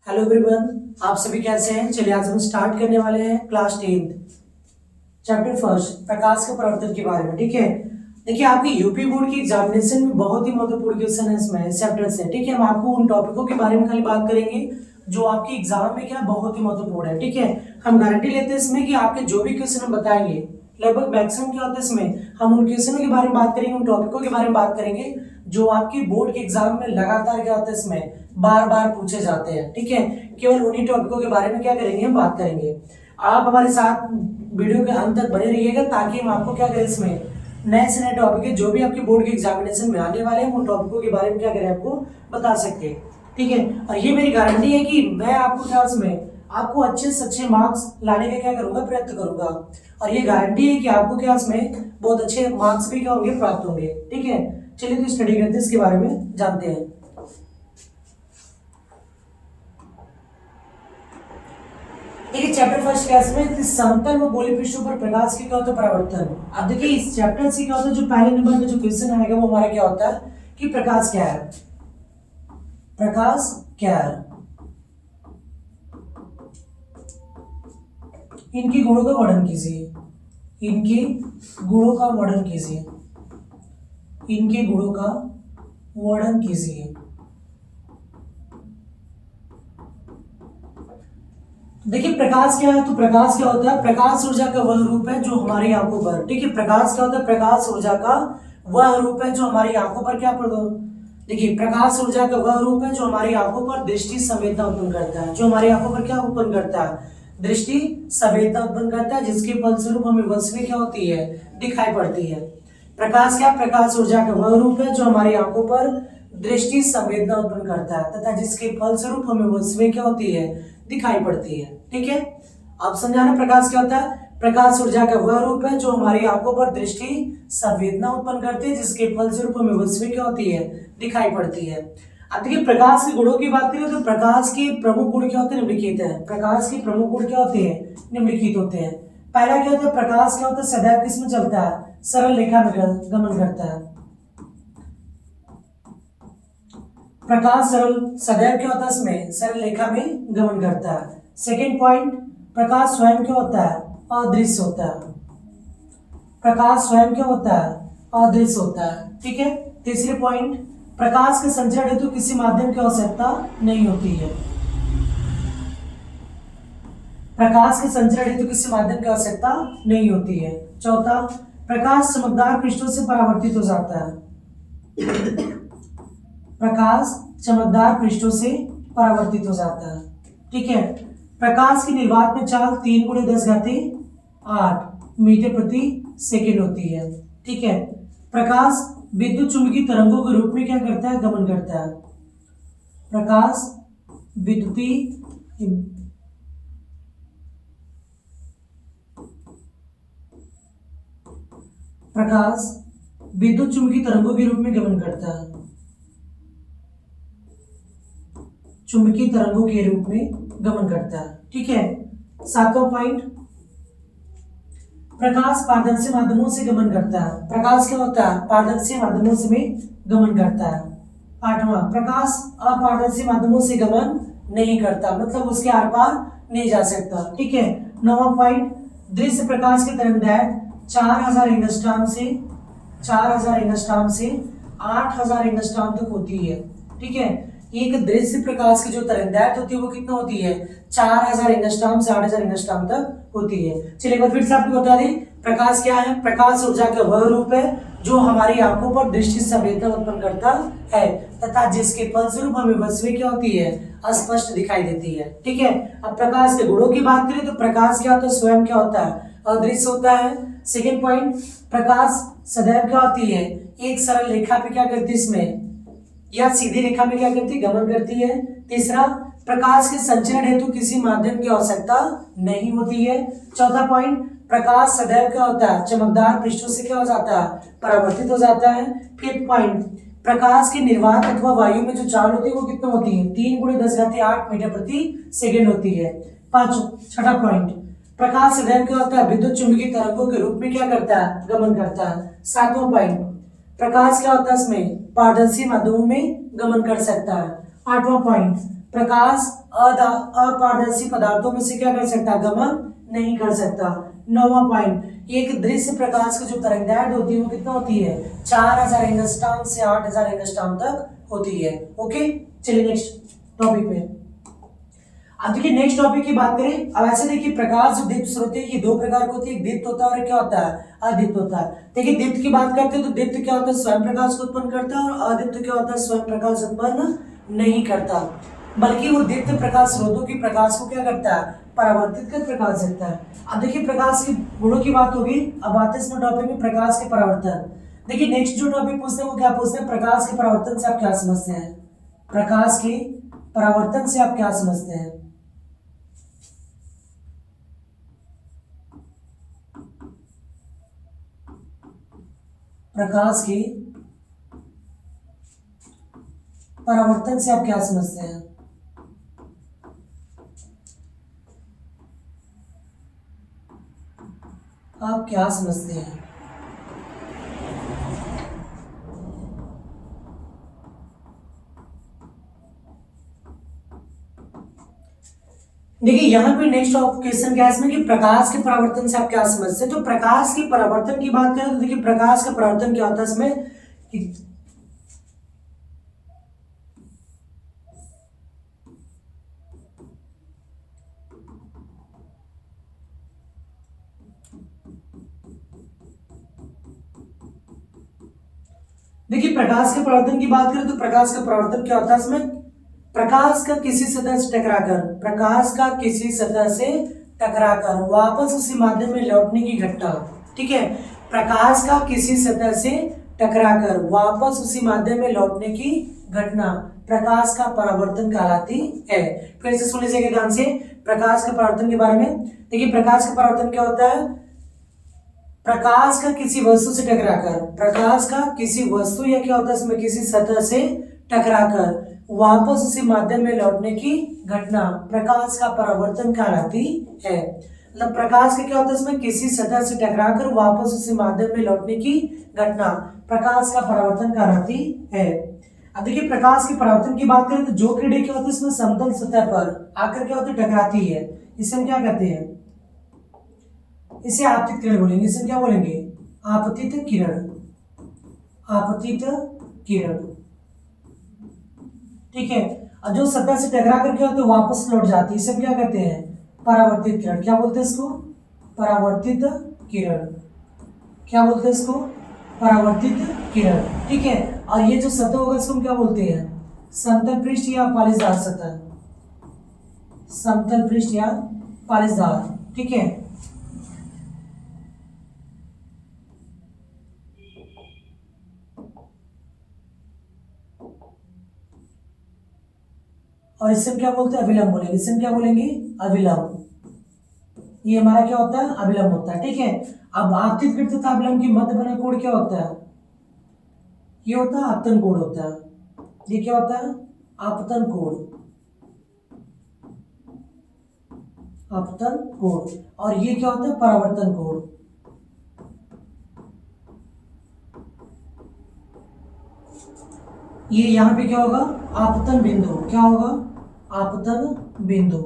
Hello everyone, आप सभी कैसे हैं। चलिए आज हम स्टार्ट करने वाले हैं क्लास 10th चैप्टर फर्स्ट प्रकाश के प्रवर्तन के बारे में। ठीक है, देखिए आपकी यूपी बोर्ड की एग्जामिनेशन में बहुत ही महत्वपूर्ण क्वेश्चन है इसमें चैप्टर से। ठीक है, हम आपको उन टॉपिकों के बारे में खाली बात करेंगे जो आपकी एग्जाम में क्या बहुत ही महत्वपूर्ण है। ठीक है, हम गारंटी लेते हैं इसमें कि आपके जो भी क्वेश्चन हम बताएंगे लगभग मैक्सिमम क्या होता है इसमें हम उन क्वेश्चनों के बारे में बात करेंगे, उन टॉपिकों के बारे में बात करेंगे जो आपकी बोर्ड के एग्जाम में लगातार क्या होता है इसमें बार बार पूछे जाते हैं। ठीक है, केवल उन्हीं टॉपिकों के बारे में क्या करेंगे हम बात करेंगे। आप हमारे साथ वीडियो के अंत तक बने रहिएगा ताकि हम आपको क्या करें इसमें नए से नए टॉपिक जो भी आपके बोर्ड के एग्जामिनेशन में आने वाले हैं उन टॉपिकों के बारे में क्या करें आपको बता सकते हैं। ठीक है, और ये मेरी गारंटी है कि मैं आपको क्या उसमें आपको अच्छे से अच्छे मार्क्स लाने का क्या करूंगा प्रयत्न करूंगा, और ये गारंटी है कि आपको क्या उसमें बहुत अच्छे मार्क्स भी क्या होंगे प्राप्त होंगे। ठीक है, चलिए तो स्टडी करते हैं, इसके बारे में जानते हैं। देखिए चैप्टर फर्स्ट क्या है इसमें समतल व गोलीय पृष्ठों पर प्रकाश के क्या होता है परावर्तन। अब देखिए इस चैप्टर से क्या होता है जो पहले नंबर में जो क्वेश्चन आएगा वो हमारा क्या होता है कि प्रकाश क्या है। प्रकाश क्या है, इनके गुणों का वर्णन कीजिए। इनके गुणों का वर्णन कीजिए। इनके गुणों का वर्णन कीजिए। देखिए प्रकाश क्या है, तो प्रकाश क्या होता है, प्रकाश ऊर्जा का वह रूप है जो हमारी आंखों पर, ठीक है, प्रकाश क्या होता है, प्रकाश ऊर्जा का वह रूप है जो हमारी आंखों पर क्या देखिए प्रकाश ऊर्जा का वह रूप है जो हमारी आंखों पर दृष्टि संवेदना उत्पन्न करता है, जो हमारी आंखों पर क्या उत्पन्न करता है, दृष्टि संवेदना उत्पन्न करता है, जिसके फलस्वरूप हमें वस्तुएं क्या होती है दिखाई पड़ती है। प्रकाश क्या, प्रकाश ऊर्जा का वह रूप है जो हमारी आंखों पर दृष्टि संवेदना उत्पन्न करता है तथा जिसके फलस्वरूप हमें वस्तुएं क्या होती है दिखाई पड़ती है। ठीक है, अब समझाना प्रकाश क्या होता है। प्रकाश ऊर्जा का वह रूप है जो हमारी आंखों पर दृष्टि संवेदना उत्पन्न करती है, जिसके फलस्वरूप हमें वस्तुएं क्या होती है दिखाई पड़ती है। अब देखिए प्रकाश के गुणों की बात करें तो प्रकाश के प्रमुख गुण क्या होते हैं निम्नलिखित है। प्रकाश के प्रमुख गुण क्या होते हैं निम्नलिखित होते हैं। पहला क्या होता है, प्रकाश क्या होता है सदैव किसमें चलता है, सरल रेखा में गमन करता है। प्रकाश सरल सदैव क्या होता है इसमें सरल रेखा में गमन करता है। सेकेंड पॉइंट, प्रकाश स्वयं क्या होता है अदृश्य होता है। प्रकाश स्वयं क्या होता है अदृश्य होता है। ठीक है, तीसरे पॉइंट, प्रकाश के संचरण हेतु किसी माध्यम की आवश्यकता नहीं होती है। प्रकाश के संचरण हेतु किसी माध्यम की आवश्यकता नहीं होती है। चौथा, प्रकाश चमकदार पृष्ठों से परावर्तित हो जाता है। प्रकाश चमकदार पृष्ठों से परावर्तित हो जाता है। ठीक है, प्रकाश की निर्वात में चाल 3×10⁸ मीटर प्रति सेकेंड होती है। ठीक है, प्रकाश विद्युत चुंबकीय तरंगों के रूप में क्या करता है गमन करता है। प्रकाश विद्युत चुंबकीय तरंगों के रूप में गमन करता है। चुंबकीय तरंगों के रूप में गमन करता है। ठीक है, सातवां पॉइंट, प्रकाश पारदर्शी माध्यमों से गमन करता है। प्रकाश क्या होता है पारदर्शी माध्यमों से में गमन करता है। आठवां, प्रकाश अपारदर्शी माध्यमों से गमन नहीं करता, मतलब उसके आर पार नहीं जा सकता। ठीक है, नौवां पॉइंट, दृश्य प्रकाश की तरंगदैर्घ्य 4000 एंगस्ट्रॉम से 8000 एंगस्ट्रॉम तक होती है। ठीक है, एक दृश्य प्रकाश की जो तरंगदैर्घ्य होती है वो कितना होती है 4000 एंगस्ट्रॉम से 8000 एंगस्ट्रॉम तक होती है। चलिए एक बार फिर से आपको बता दें, प्रकाश क्या है, प्रकाश ऊर्जा का वह रूप है जो हमारी आंखों पर दृष्टि संवेदना उत्पन्न करता है तथा जिसके फलस्वरूप हमें वस्तुएं क्या होती है अस्पष्ट दिखाई देती है। ठीक है, अब प्रकाश के गुणों की बात करें तो प्रकाश क्या होता है स्वयं क्या होता है अदृश्य होता है। सेकेंड पॉइंट, प्रकाश सदैव क्या होती है एक सरल रेखा पे क्या करती है इसमें या सीधी रेखा में क्या करती है गमन करती है। तीसरा, प्रकाश के संचरण हेतु किसी माध्यम की आवश्यकता नहीं होती है। चौथा पॉइंट, प्रकाश सदैव क्या होता है चमकदार पृष्ठों से क्या हो जाता है परावर्तित हो जाता है। फिफ्थ पॉइंट, प्रकाश की निर्वात अथवा वायु में जो चाल होती है वो कितना होती है 3×10⁸ मीटर प्रति सेकेंड होती है। छठा पॉइंट, प्रकाश सदैव क्या होता है विद्युत चुंबकीय तरंगों के रूप में क्या करता है गमन करता है। सातवां पॉइंट, प्रकाश क्या होता है इसमें पारदर्शी माध्यमों में गमन कर सकता है। आठवां पॉइंट, प्रकाश अपारदर्शी पदार्थों में से क्या कर सकता है, गमन नहीं कर सकता। 9वां पॉइंट, एक दृश्य प्रकाश की जो तरंगदैर्घ्य होती है वो कितना होती है, 4000 एंगस्ट्रॉम से 8000 एंगस्ट्रॉम तक होती है। ओके, चलिए नेक्स्ट टॉपिक पे। अब देखिए नेक्स्ट टॉपिक की बात करें। अब ऐसे देखिए प्रकाश जो दीप्त स्रोत है ये दो प्रकार के होते हैं, एक दीप्त होता है और क्या होता है, अदीप्त होता है। देखिए दीप्त की बात करते हैं तो दीप्त क्या होता है, स्वयं प्रकाश को उत्पन्न करता है, और अदीप्त क्या होता है, स्वयं प्रकाश उत्पन्न नहीं करता, बल्कि वो दीप्त प्रकाश स्रोतों की प्रकाश को क्या करता है, परावर्तित कर प्रकाश देता है। अब देखिए प्रकाश के गुणों की बात होगी। अब आते हैं इसमें टॉपिक में प्रकाश के परावर्तन। देखिए नेक्स्ट जो टॉपिक पूछते हैं वो क्या पूछते हैं, प्रकाश के परावर्तन से आप क्या समझते हैं, प्रकाश के परावर्तन से आप क्या समझते हैं। प्रकाश के परावर्तन से आप क्या समझते हैं। आप क्या समझते हैं। देखिए यहाँ पे नेक्स्ट क्वेश्चन क्या है इसमें कि प्रकाश के परावर्तन से आप क्या समझते हैं। तो प्रकाश के परावर्तन की बात करें तो देखिए प्रकाश का परावर्तन क्या होता है इसमें कि देखिए प्रकाश के परावर्तन की बात करें तो प्रकाश का परावर्तन क्या होता है इसमें, प्रकाश का किसी सतह से टकराकर, प्रकाश का किसी सतह से टकराकर वापस उसी माध्यम में लौटने की घटना। ठीक है, प्रकाश का किसी सतह से टकराकर वापस उसी माध्यम में लौटने की घटना प्रकाश का परावर्तन कहलाती है। फिर से सुन लीजिएगा ध्यान से प्रकाश के परावर्तन के बारे में। देखिए प्रकाश का परावर्तन क्या होता है, प्रकाश का किसी वस्तु से टकराकर, प्रकाश का किसी वस्तु या क्या होता है इसमें किसी सतह से टकराकर वापस उसी माध्यम में लौटने की घटना प्रकाश का परावर्तन कहलाती है। मतलब प्रकाश का क्या होता है इसमें किसी सतह से टकराकर वापस उसी माध्यम में लौटने की घटना प्रकाश का परावर्तन कहलाती है। अब देखिए प्रकाश के परावर्तन की बात करें तो जो किरणें क्या होती है इसमें समतल सतह पर आकर क्या होती है, टकराती है, इसे हम क्या कहते हैं, इसे आपतित किरण बोलेंगे। इसे क्या बोलेंगे, आपतित किरण, आपतित किरण। ठीक है, और जो सतह से टकरा कर क्या होता है वापस लौट जाती है, इसे हम क्या कहते हैं, परावर्तित किरण। क्या बोलते हैं इसको, परावर्तित किरण। क्या बोलते हैं इसको, परावर्तित किरण। ठीक है, और ये जो सतह होगा इसको हम क्या बोलते हैं, समतल पृष्ठ या पालिशदार सतह, समतल पृष्ठ या पालिशदार। ठीक है, और इससे क्या बोलते हैं, अभिलंब बोलेंगे। इससे क्या बोलेंगे, अभिलंब। ये हमारा क्या होता है, अभिलंब होता है। ठीक है, अब आपतित किरण तथा अभिलंब की मध्य बना कोण क्या होता है, ये होता है आपतन कोण होता है। ये क्या होता है, आपतन कोण, आपतन कोण। और ये क्या होता है, परावर्तन कोण। ये यहाँ पे क्या होगा, आपतन बिंदु। क्या होगा, आपतन बिंदु।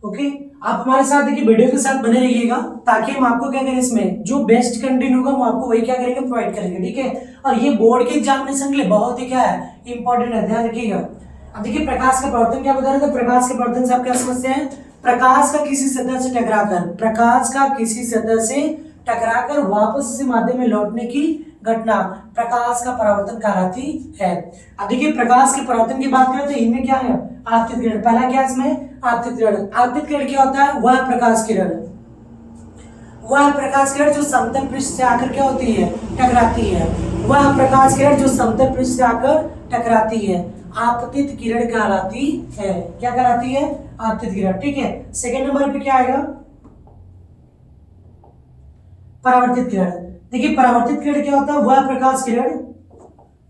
ओके, आप हमारे साथ देखिए वीडियो के साथ बने रहिएगा ताकि हम आपको क्या करें, इसमें जो बेस्ट कंटेंट होगा हम आपको वही क्या करेंगे, प्रोवाइड करेंगे। ठीक है, और ये बोर्ड के एग्जामिनेशन के लिए बहुत ही क्या है, इंपॉर्टेंट है, ध्यान रखिएगा। अब देखिए प्रकाश का परावर्तन क्या बता रहे थे, प्रकाश के परावर्तन से आप क्या समझते हैं, प्रकाश का किसी सतह से टकराकर, प्रकाश का किसी सतह से टकराकर वापस उसी माध्यम में लौटने की घटना प्रकाश का परावर्तन कहलाती है। अब देखिए प्रकाश के परावर्तन की बात करें तो इनमें क्या है, आपतित किरण। पहला क्या है इसमें, आपतित किरण। आपतित किरण क्या होता है, वह प्रकाश किरण, वह प्रकाश किरण जो समतल पृष्ठ से आकर क्या होती है, टकराती है। वह प्रकाश किरण जो समतल पृष्ठ से आकर टकराती है आपतित किरण कहलाती है। क्या कहलाती है, आपतित किरण। ठीक है, सेकंड नंबर पे क्या आएगा, परावर्तित किरण। देखिए परावर्तित किरण क्या होता है, वह प्रकाश किरण,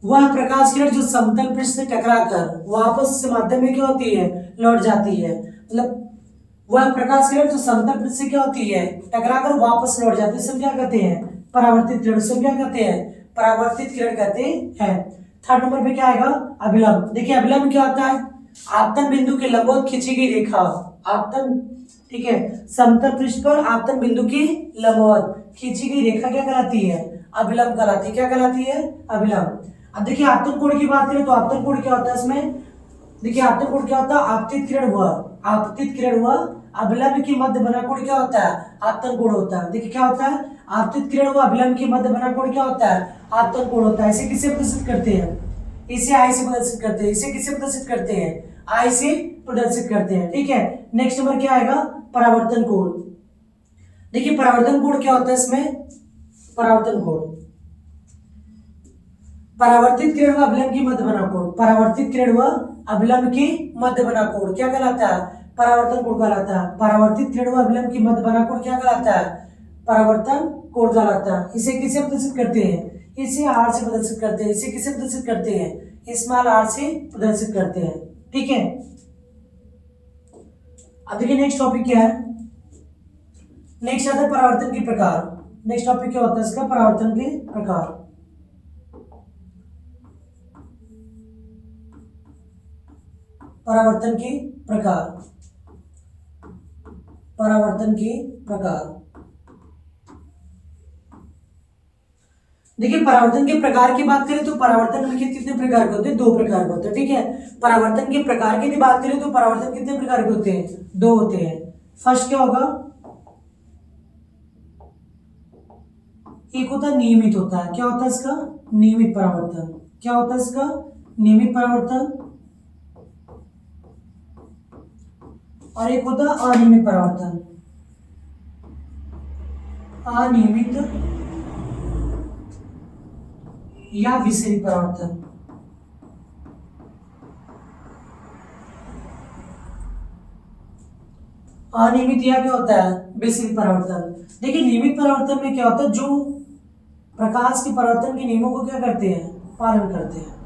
वह प्रकाश किरण जो समतल पृष्ठ से टकराकर वापस से माध्यम में क्या होती है, लौट जाती है। मतलब वह प्रकाश किरण जो समतल पृष्ठ से क्या होती है, टकराकर वापस लौट जाती है, इसे क्या कहते हैं, परावर्तित किरण। इसे क्या कहते हैं, परावर्तित किरण कहते हैं। थर्ड नंबर पे क्या आएगा, अभिलंब। देखिए अभिलंब क्या होता है, आपतन बिंदु के लंबवत खींची गई रेखा, आपतन, ठीक है, समतल पृष्ठ पर आपतन बिंदु की लंबवत खींची गई रेखा क्या कहलाती है, अभिलंब कहलाती है। क्या कहलाती है, अभिलंब। अब देखिए आपतन कोण की बात करें तो आपतन कोण क्या होता है इसमें, देखिए आपतन कोण क्या होता है, आपतित किरण हुआ, आपतित किरण हुआ, अभिलंब की मध्य बना कोण क्या होता है, आपतन कोण होता है। देखिए क्या होता है, आपतित किरण हुआ अभिलंब की मध्य बना कोण क्या होता है, आपतन कोण होता है। इसे किससे प्रदर्शित करते हैं, इसे आई से प्रदर्शित करते हैं। इसे किससे प्रदर्शित करते हैं, आई से प्रदर्शित करते हैं, ठीक है। नेक्स्ट नंबर क्या आएगा, परावर्तन कोण। देखिए परावर्तन कोण क्या होता है इसमें, परावर्तन कोण, परावर्तित किरण व अभिलंब की मध्य बना कोण, परावर्तित किरण व अभिलंब की मध्य बना कोण क्या कहलाता है, परावर्तन कोण कहलाता है। परावर्तित किरण व अभिलंब की मध्य बना कोण क्या कहलाता है, परावर्तन कोण कहलाता है। इसे किससे प्रदर्शित करते हैं, इसे आर से प्रदर्शित करते हैं। इसे किससे प्रदर्शित करते हैं, स्मॉल आर से प्रदर्शित करते हैं, ठीक है। अब देखिए नेक्स्ट टॉपिक क्या है, नेक्स्ट आता है परावर्तन के प्रकार। नेक्स्ट टॉपिक क्या होता है इसका, परावर्तन के प्रकार। परावर्तन के प्रकार, परावर्तन के प्रकार। देखिए परावर्तन के प्रकार की बात करें तो परावर्तन निम्नलिखित कितने प्रकार के होते हैं, दो प्रकार के होते हैं, ठीक है। परावर्तन के प्रकार की बात करें तो परावर्तन कितने प्रकार के होते हैं, दो होते हैं। फर्स्ट क्या होगा, एक होता है नियमित होता है। क्या होता है इसका, नियमित परावर्तन। क्या होता है इसका, नियमित परावर्तन। और एक होता है अनियमित परावर्तन, अनियमित या विसरित परावर्तन। अनियमित या क्या होता है, विसरित परावर्तन। देखिए नियमित परावर्तन में क्या होता है, जो प्रकाश के परावर्तन के नियमों को क्या करते हैं, पालन करते हैं।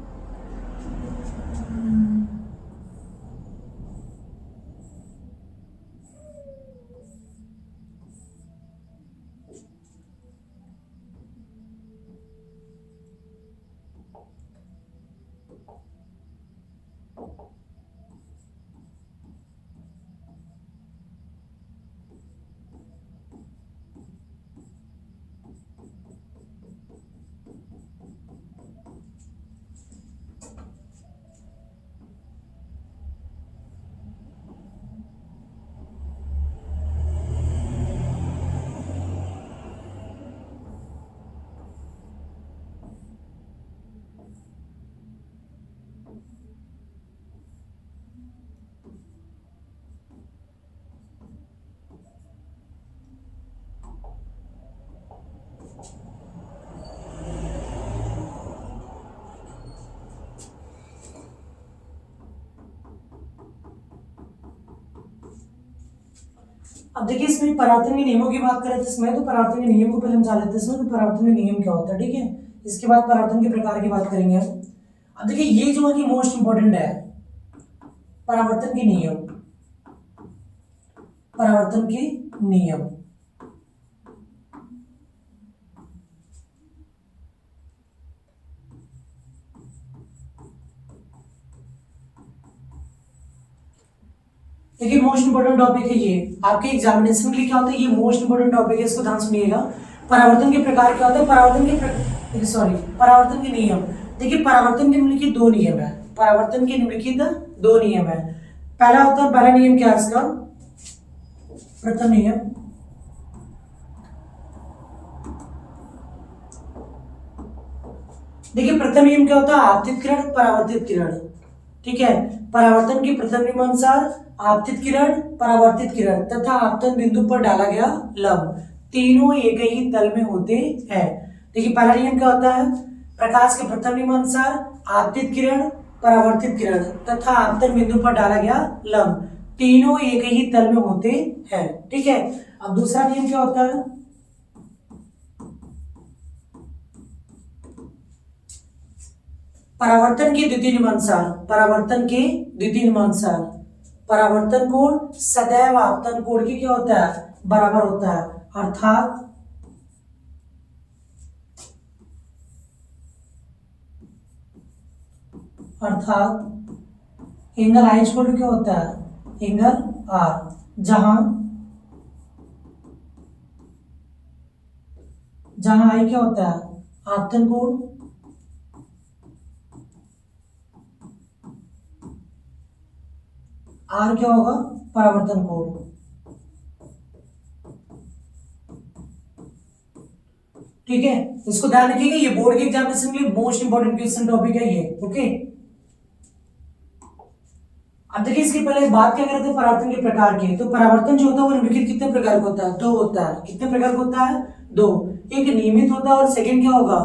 अब देखिए इसमें परावर्तन के नियमों की बात करें तो इसमें तो परावर्तन के नियम को पहले हम जान लेते हैं इसमें, तो परावर्तन के नियम क्या होता है, ठीक है। इसके बाद परावर्तन के प्रकार की बात करेंगे हम। अब देखिए ये जो है कि मोस्ट इंपॉर्टेंट है, परावर्तन के नियम, परावर्तन के नियम। देखिए मोस्ट इंपोर्टेंट टॉपिक है ये आपके एग्जामिनेशन के लिए। क्या होता है, ये मोस्ट इंपोर्टेंट टॉपिक है, इसको ध्यान सुनिएगा। परावर्तन के प्रकार क्या होता है, परावर्तन के परावर्तन के नियम। देखिए परावर्तन के निम्नलिखित दो नियम है, परावर्तन के निम्नलिखित दो नियम है। पहला होता है, पहला नियम क्या है इसका, प्रथम नियम। देखिए प्रथम नियम क्या होता है, आपतित किरण परावर्तित किरण, ठीक है। परावर्तन के प्रथम नियमानुसार आपतित किरण, परावर्तित किरण तथा आपतन बिंदु पर डाला गया लंब तीनों एक ही तल में होते हैं। देखिए पहला नियम क्या होता है, प्रकाश के प्रथम नियमानुसार आपतित किरण, परावर्तित किरण तथा आपतन बिंदु पर डाला गया लंब तीनों एक ही तल में होते हैं, ठीक है। अब दूसरा नियम क्या होता है, परावर्तन के द्वितीय नियमानुसार, परावर्तन के द्वितीय नियमानुसार परावर्तन कोण सदैव आपतन कोण के क्या होता है, बराबर होता है। अर्थात अर्थात एंगल आई इक्वल टू क्या होता है, एंगल आर, जहां आई क्या होता है, आपतन कोण, आर क्या होगा, परावर्तन कोण। ठीक है, इसको ध्यान रखिएगा, ये बोर्ड के एग्जामिनेशन के लिए मोस्ट इंपोर्टेंट क्वेश्चन टॉपिक है ये। ओके, अब देखिए इसके पहले बात क्या कर रहे थे परावर्तन के प्रकार की। तो परावर्तन जो होता है वो निम्नलिखित कितने प्रकार का होता है, दो होता है। कितने प्रकार का होता है, दो। एक नियमित होता है और सेकंड क्या होगा,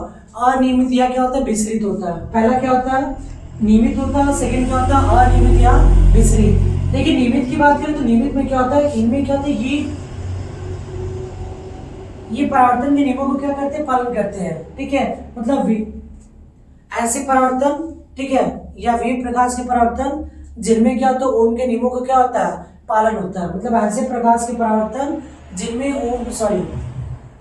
अनियमित या क्या होता है, विसरित होता है। पहला क्या होता है, नियमित होता है, सेकंड क्या होता है, अनियमित या विसरित। देखिए नियमित की बात करें तो नियमित में क्या होता है, इनमें क्या होता है, ये परावर्तन के नियमों को क्या करते हैं, पालन करते हैं। ठीक है, मतलब ऐसे परावर्तन, ठीक है, या वे प्रकाश के परावर्तन जिनमें क्या होता है, ओम के नियमों का क्या होता है, पालन होता है। मतलब ऐसे प्रकाश के परावर्तन जिनमें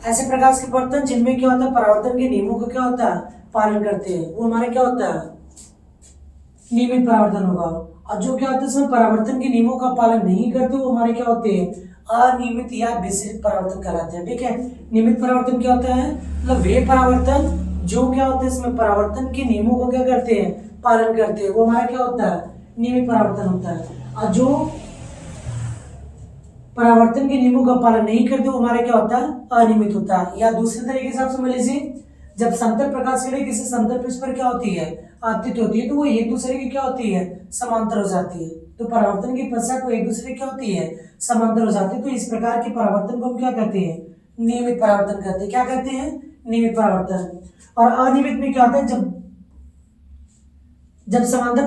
ऐसे प्रकाश के परावर्तन जिनमें क्या होता है, परावर्तन के नियमों का क्या होता है, पालन करते हैं, वो हमारे क्या होता है, नियमित परावर्तन होगा। और जो क्या होता है इसमें परावर्तन के नियमों का पालन नहीं करते, वो हमारे क्या होते हैं, अनियमित या विसरित परावर्तन कहलाते हैं। ठीक है, नियमित परावर्तन क्या होता है, मतलब वे परावर्तन जो क्या होते हैं इसमें परावर्तन के नियमों को क्या करते हैं, पालन करते हैं, वो हमारा क्या होता है, नियमित परावर्तन होता है। और जो परावर्तन के नियमों का पालन नहीं करते, वो हमारा क्या होता है, अनियमित होता है। या दूसरे तरीके से आप समझ लीजिए, जब समतल प्रकाश किरण किसी समतल पृष्ठ पर क्या होती है, आपतित होती है, तो वो एक दूसरे की क्या होती है, समांतर हो जाती है। तो परावर्तन के पश्चात वो एक दूसरे क्या होती है, समांतर हो जाती है। तो इस प्रकार के परावर्तन को हम क्या कहते हैं, नियमित परावर्तन कहते हैं। क्या कहते हैं, नियमित परावर्तन। और अनियमित में क्या होता है, जब समांतर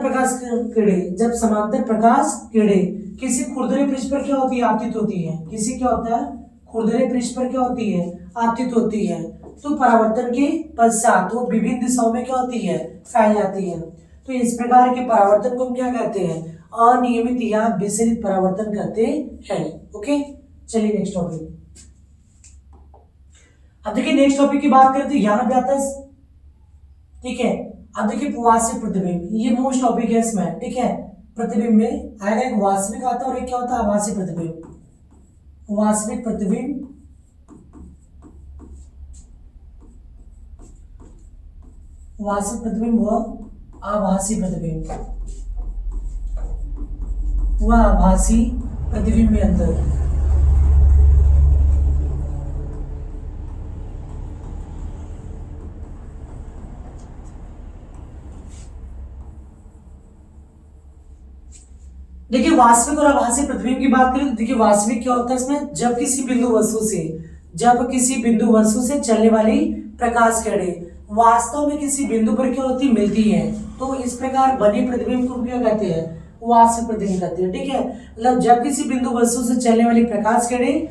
प्रकाश किरणें किसी खुरदरे पृष्ठ पर क्या होती है, आपतित होती है। किसी क्या होता है, खुरदरे पृष्ठ पर क्या होती है, आपतित होती है। तो परावर्तन के पश्चात वो विभिन्न दिशाओं में क्या होती है, फैल जाती है। तो इस प्रकार के परावर्तन को हम क्या कहते हैं, अनियमित या विसरित परावर्तन कहते हैं। ओके, चलिए नेक्स्ट टॉपिक। अब देखिए नेक्स्ट टॉपिक की बात करें तो यहाँ पे आता है, ठीक है। अब देखिए वास्तविक प्रतिबिंब, ये मोस्ट टॉपिक है इसमें। ठीक है, प्रतिबिंब में आएगा एक वास्तविक आता है और एक क्या होता है, आभासी प्रतिबिंब। वास्तविक प्रतिबिंब, वास्तविक प्रतिबिंब व आभासी प्रतिबिंब, व आभासी प्रतिबिंब में अंतर। देखिए वास्तविक और आभासी प्रतिबिंब की बात करें तो देखिए वास्तविक क्या होता है इसमें, जब किसी बिंदु वस्तु से चलने वाली प्रकाश किरणें वास्तव में किसी बिंदु पर क्या होती मिलती है, तो इस प्रकार बने प्रतिबिंब को क्या कहते हैं, वास्तविक प्रतिबिंब कहते हैं। ठीक है, मतलब जब किसी बिंदु वस्तु से चलने वाली प्रकाश किरणें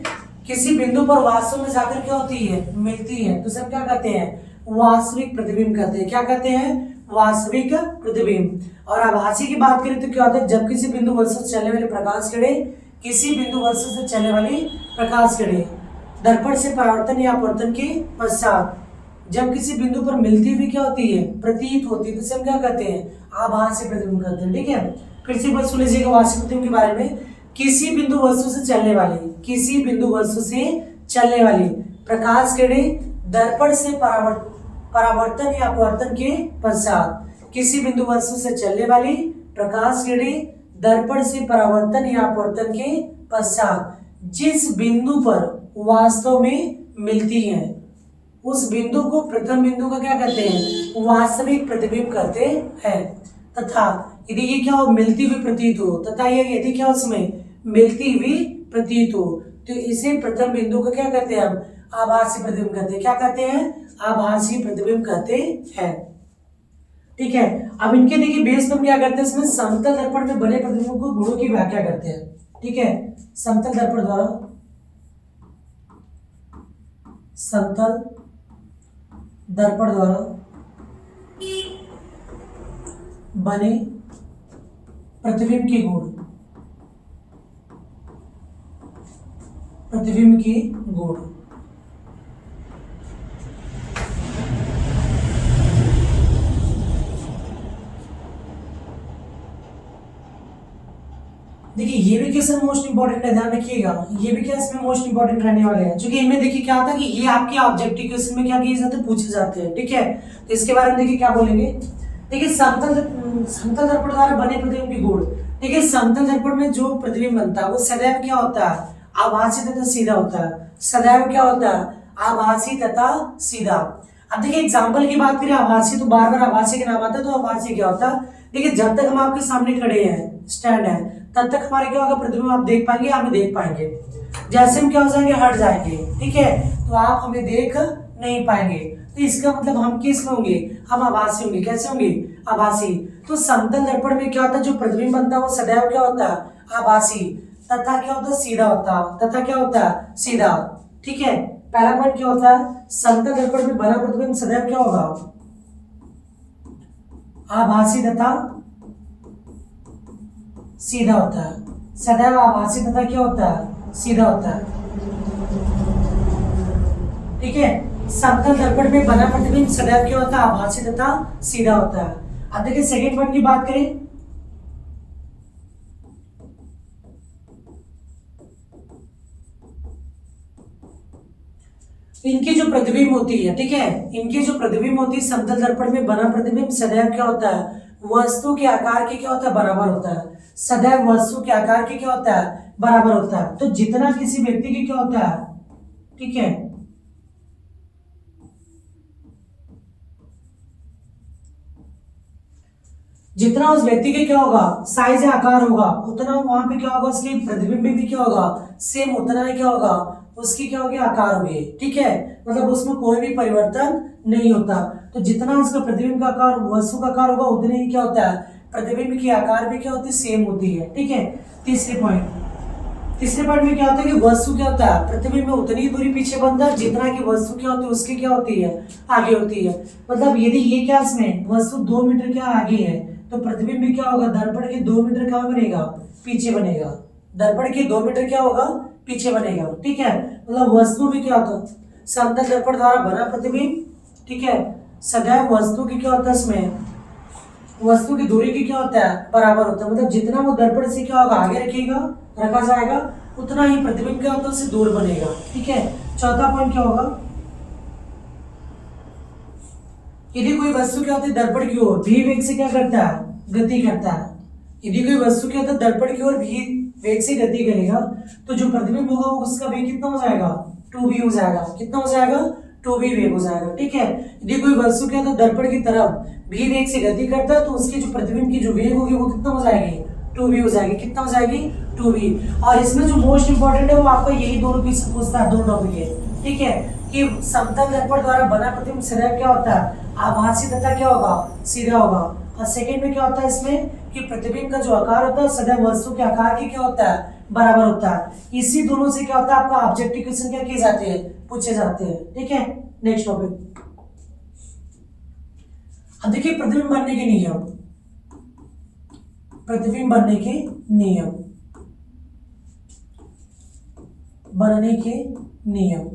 किसी बिंदु पर वास्तव में जाकर क्या होती है, मिलती है, तो सब क्या कहते हैं, वास्तविक प्रतिबिंब कहते हैं। क्या कहते हैं, वास्तविक प्रतिबिंब। और आभासी की बात करें तो क्या होता है, जब किसी बिंदु वस्तु से चलने वाली प्रकाश किरणें किसी बिंदु वस्तु से चलने वाली प्रकाश किरणें दर्पण से परावर्तन या अपवर्तन के पश्चात जब किसी बिंदु पर मिलती हुई क्या होती है, प्रतीत होती है, तो इसे हम क्या कहते हैं, आभासी प्रतिबिंब कहते हैं। ठीक है, फिर से बात सुन लीजिएगा वास्तविक प्रतिबिंब के बारे में। किसी बिंदु वस्तु से चलने वाली प्रकाश किरणें दर्पण से परावर्तन या अपवर्तन के पश्चात किसी बिंदु वस्तु से चलने वाली प्रकाश किरणें दर्पण से परावर्तन या अपवर्तन के पश्चात जिस बिंदु पर वास्तव में मिलती है, उस बिंदु को प्रथम बिंदु का क्या कहते हैं, वास्तविक प्रतिबिंब कहते हैं। तथा यदि ये क्या हो, मिलती हुई प्रतीत हो, तथा ये यदि क्या उसमें मिलती हुई प्रतीत हो, तो इसे प्रथम बिंदु का क्या कहते हैं, हम आभासी प्रतिबिंब कहते हैं। क्या कहते हैं, आभासी प्रतिबिंब कहते हैं। ठीक है, अब इनके देखिए बेस पर क्या करते हैं, इसमें समतल दर्पण में बने प्रतिबिंब को गुणों की व्याख्या करते हैं। ठीक है, समतल दर्पण द्वारा बने प्रतिबिंब के गुण, देखिए ये भी क्वेश्चन मोस्ट इंपॉर्टेंट है, ध्यान रखिएगा, ये भी क्या इसमें मोस्ट इंपॉर्टेंट रहने वाले हैं, क्योंकि इनमें देखिए क्या था कि ये आपके ऑब्जेक्टिव क्वेश्चन में क्या किए जाते हैं, पूछे जाते हैं, ठीक है। तो इसके बारे में देखिए क्या बोलेंगे। देखिए समतल दर्पण द्वारा बने प्रतिबिंब की गुण। देखिए समतल दर्पण में जो प्रतिबिंब बनता है वो सदैव क्या होता है, आभासी तथा सीधा होता है। सदैव क्या होता है, आभासी तथा सीधा। अब देखिए एग्जाम्पल की बात करें आभासी, तो बार बार आभासी के नाम आता है, तो आभासी क्या होता है। देखिए जब तक हम आपके सामने खड़े हैं, स्टैंड है, तब तक हमारे क्या होगा, प्रतिबिंब आप देख पाएंगे, हमें देख पाएंगे। जैसे हम क्या हो जाएंगे, हट जाएंगे, ठीक है, तो आप हमें देख नहीं पाएंगे। तो इसका मतलब हम किस में होंगे, हम आभासी होंगे। कैसे होंगे, आभासी। तो समतल दर्पण में क्या होता है, जो प्रतिबिंब बनता है वो सदैव क्या होता है, आभासी तथा क्या होता है, सीधा होता है। तथा क्या होता है, सीधा, ठीक है। पहला पॉइंट क्या होता है, समतल दर्पण में बना प्रतिबिंब सदैव क्या होगा, आभासी तथा सीधा होता है। सदैव आभासी तथा क्या होता है, सीधा होता है, ठीक है। समतल दर्पण में बना प्रतिबिंब सदैव क्या होता है, आभासी तथा सीधा होता है। अब देखिए सेकेंड पॉइंट की बात करें, इनकी जो प्रतिबिंब होती है, ठीक है, इनकी जो प्रतिबिंब होती है समतल दर्पण में बना प्रतिबिंब सदैव क्या होता है, वस्तु के आकार के क्या होता है, बराबर होता है। सदैव वस्तु के आकार के क्या होता है, बराबर होता है। तो जितना किसी व्यक्ति की क्या होता है, ठीक है, जितना उस व्यक्ति के क्या होगा, साइज या आकार होगा, उतना वहां पे क्या होगा, उसकी प्रतिबिंब भी क्या होगा, सेम उतना ही क्या होगा, उसकी क्या होगी, आकार होगी, ठीक है। मतलब उसमें कोई भी परिवर्तन नहीं होता। तो जितना उसका प्रतिबिंब का आकार, वस्तु का आकार होगा, उतने ही क्या होता है, प्रतिबिंब की आकार भी क्या होती है, सेम होती है, ठीक है। तीसरे पॉइंट में क्या होता है कि वस्तु क्या होता है, प्रतिबिंब में उतनी दूरी पीछे बनता है जितना की वस्तु क्या होती है, उसकी क्या होती है, आगे होती है। मतलब यदि ये क्या इसमें वस्तु 2 मीटर क्या आगे है, तो प्रतिबिंब भी क्या होगा, दर्पण के 2 मीटर कहाँ बनेगा, पीछे बनेगा। दर्पण के 2 मीटर क्या होगा, पीछे बनेगा, ठीक है। मतलब वस्तु भी क्या होता है, समतल दर्पण द्वारा बना प्रतिबिंब, ठीक है, सदैव वस्तु की क्या होता है, इसमें वस्तु की दूरी की क्या होता है, बराबर होता है। मतलब जितना वो दर्पण से क्या होगा, आगे रखा जाएगा, उतना ही प्रतिबिंब क्या होता है, उससे दूर बनेगा, ठीक है। चौथा पॉइंट क्या होगा, यदि कोई वस्तु क्या होती है दर्पण की ओर भी वेग से क्या करता है, गति करता है। यदि कोई वस्तु क्या होता है दर्पण की ओर भी वेग से गति करेगा, तो जो प्रतिबिंब होगा वो उसका वेग कितना हो जाएगा, 2v हो जाएगा। कितना हो जाएगा, 2v वेग हो जाएगा, ठीक है। यदि कोई वस्तु क्या होता है दर्पण की तरफ भी वेग से गति करता है, तो उसकी जो प्रतिबिंब की जो वेग होगी वो कितना हो जाएगी, 2v हो जाएगी। कितना हो जाएगी, 2v। और इसमें जो मोस्ट इंपॉर्टेंट है वो आपका यही दोनों पीस पूछता है, दोनों टॉपिक है, ठीक है, कि समतल दर्पण द्वारा बना प्रतिबिंब सदैव क्या होता है, आभासी तथा क्या होगा, सीधा होगा। और सेकंड में क्या होता है इसमें कि प्रतिबिंब का जो आकार होता है सदैव वस्तु के आकार के क्या होता है, बराबर होता है। इसी दोनों से क्या होता है, आपका ऑब्जेक्टिव क्वेश्चन क्या किए जाते हैं, पूछे जाते हैं, ठीक है। नेक्स्ट टॉपिक, अब देखिए प्रतिबिंब बनने के नियम। प्रतिबिंब बनने के नियम, बनने के नियम।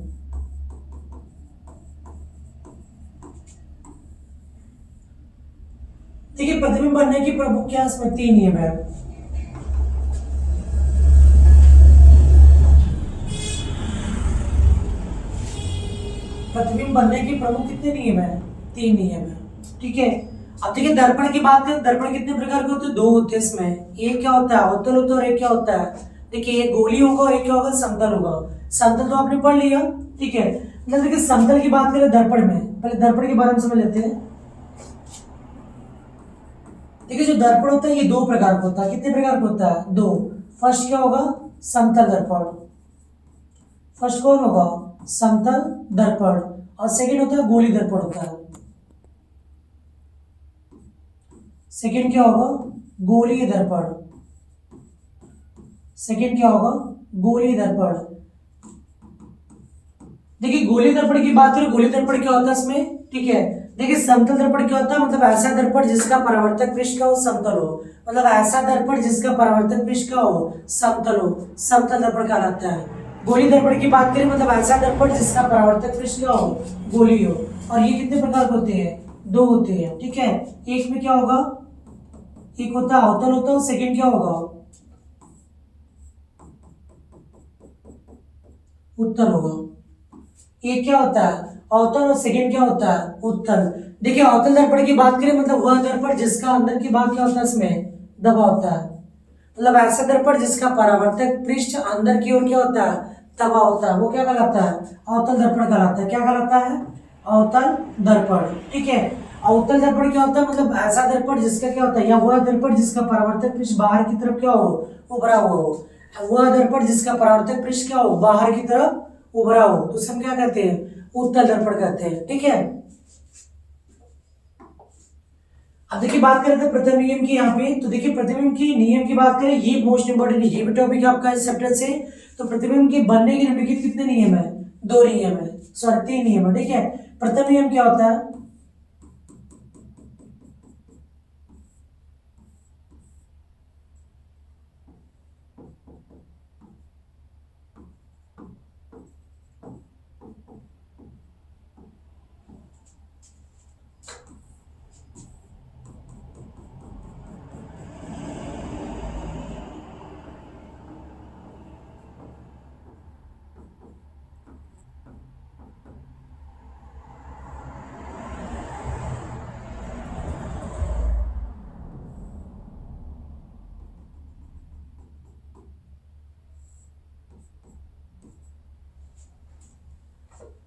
देखिए प्रतिबिंब बनने की प्रमुख क्या इसमें 3 नियम है। प्रतिबिंब बनने के प्रमुख कितने नियम है, 3 नियम है, ठीक है। अब देखिए दर्पण की बात करें, दर्पण कितने प्रकार के होते हैं, 2 होते हैं इसमें। एक क्या होता है, अवतल होता है, और एक क्या होता है, देखिए एक गोली होगा और एक क्या होगा, समतल होगा। समतल तो आपने पढ़ लिया, ठीक है। मतलब देखिए समतल की बात करें दर्पण में, पहले दर्पण के बारे में समझ लेते हैं। देखिए जो दर्पण होता है ये 2 प्रकार का होता है। कितने प्रकार का होता है, 2। फर्स्ट क्या होगा, समतल दर्पण। फर्स्ट कौन होगा, समतल दर्पण। और सेकंड होता है गोली दर्पण होता है। सेकंड क्या होगा, गोलीय दर्पण। सेकंड क्या होगा, गोलीय दर्पण। देखिए गोलीय दर्पण की बात करें, गोलीय दर्पण क्या होता है इसमें, ठीक है। देखिए समतल दर्पण क्या होता है, मतलब ऐसा दर्पण जिसका परावर्तक पृष्ठ का हो समतल हो। मतलब ऐसा दर्पण जिसका परावर्तक पृष्ठ का हो समतल हो, समतल दर्पण कहलाता है। गोलीय दर्पण की बात करें, मतलब ऐसा दर्पण जिसका परावर्तक पृष्ठ क्या हो, गोली हो। और ये कितने प्रकार के होते हैं, 2 होते हैं, ठीक है। एक में क्या होगा, एक होता है अवतल होता है, सेकंड क्या होगा, उत्तल होगा। ये क्या होता है, अवतल, और सेकंड क्या होता है, उत्तल। देखिए अवतल दर्पण की बात करें मतलब वह दर्पण जिसका अंदर की भाग क्या होता है, इसमें दबा होता है। मतलब ऐसा दर्पण जिसका परावर्तक पृष्ठ अंदर की ओर क्या होता है, दबा होता है, वो क्या कहलाता है, अवतल दर्पण कहलाता है। क्या कहलाता है, अवतल दर्पण। ठीक है, अवतल दर्पण क्या होता है, मतलब ऐसा दर्पण जिसका क्या होता है, या वह दर्पण जिसका परावर्तक पृष्ठ बाहर की तरफ क्या हो, उभरा हुआ हो। वह दर्पण जिसका परावर्तक पृष्ठ क्या हो, बाहर की तरफ उभरा हो, तो उसे हम क्या कहते हैं, उत्तल दर्पण कहते हैं। ठीक है, अब देखिए बात करें तो प्रथम नियम की यहाँ पे, तो देखिए प्रतिबिंब की नियम की बात करें, ये मोस्ट इंपोर्टेंट ये भी टॉपिक आपका इस चैप्टर से। तो प्रतिबिंब के बनने के निम्नलिखित कितने नियम है, दो नियम है, सॉरी तीन नियम है। ठीक है, प्रथम नियम क्या होता है,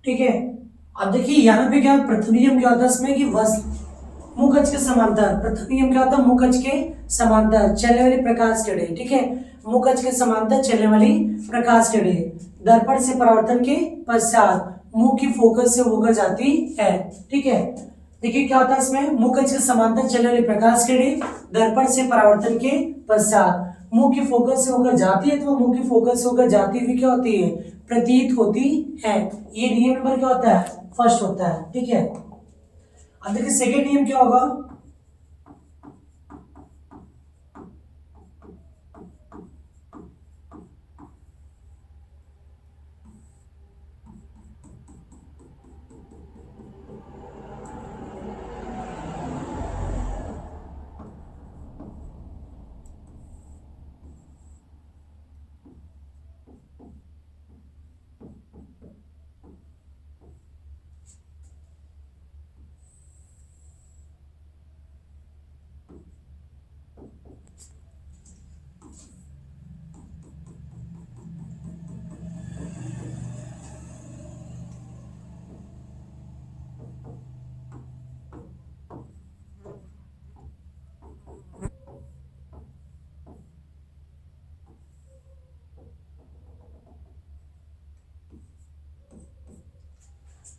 ठीक है। अब देखिए यहाँ पे क्या प्रथम नियम क्या होता है इसमें कि मुख अक्ष के समांतर, प्रथम नियम क्या होता है, मुख अक्ष के समांतर चलने वाली प्रकाश किरणें। ठीक है, मुख अक्ष के समांतर चलने वाली प्रकाश किरणें दर्पण से परावर्तन के पश्चात मुंह की फोकस से होकर जाती है। ठीक है, देखिए क्या होता है इसमें, मुख अक्ष के समांतर चलने वाली प्रकाश किरणें दर्पण से परावर्तन के पश्चात मुंह की फोकस से होकर जाती है, तो मुंह की फोकस से होकर जाती हुई क्या होती है, प्रतीत होती है। ये नियम नंबर क्या होता है, फर्स्ट होता है। ठीक है, अब देखिए सेकेंड नियम क्या होगा,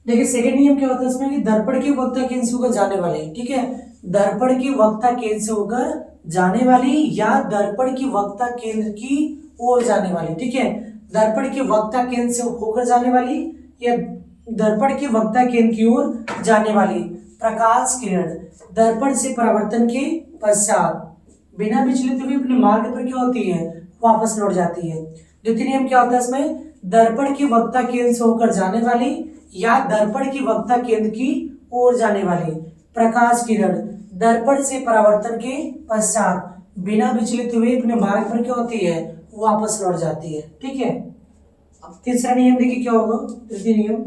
देखिए सेकंड नियम क्या होता है इसमें कि दर्पण की वक्ता केंद्र से होकर जाने वाली, ठीक है, दर्पण की वक्ता केंद्र से होकर जाने वाली या दर्पण की वक्ता केंद्र की ओर जाने वाली। ठीक है, दर्पण की वक्ता केंद्र से होकर जाने वाली या दर्पण की वक्ता केंद्र की ओर जाने वाली प्रकाश किरण दर्पण से परावर्तन के पश्चात बिना विचलित हुए अपने मार्ग पर क्या होती है, वापस लौट जाती है। द्वितीय नियम क्या होता है इसमें, दर्पण की वक्ता केंद्र से होकर जाने वाली या दर्पण की वक्ता केंद्र की ओर जाने वाली प्रकाश किरण दर्पण से परावर्तन के पश्चात बिना विचलित हुए अपने मार्ग पर क्या होती है, वापस लौट जाती है। ठीक है, अब तीसरा नियम देखिए क्या होगा, तृतीय नियम,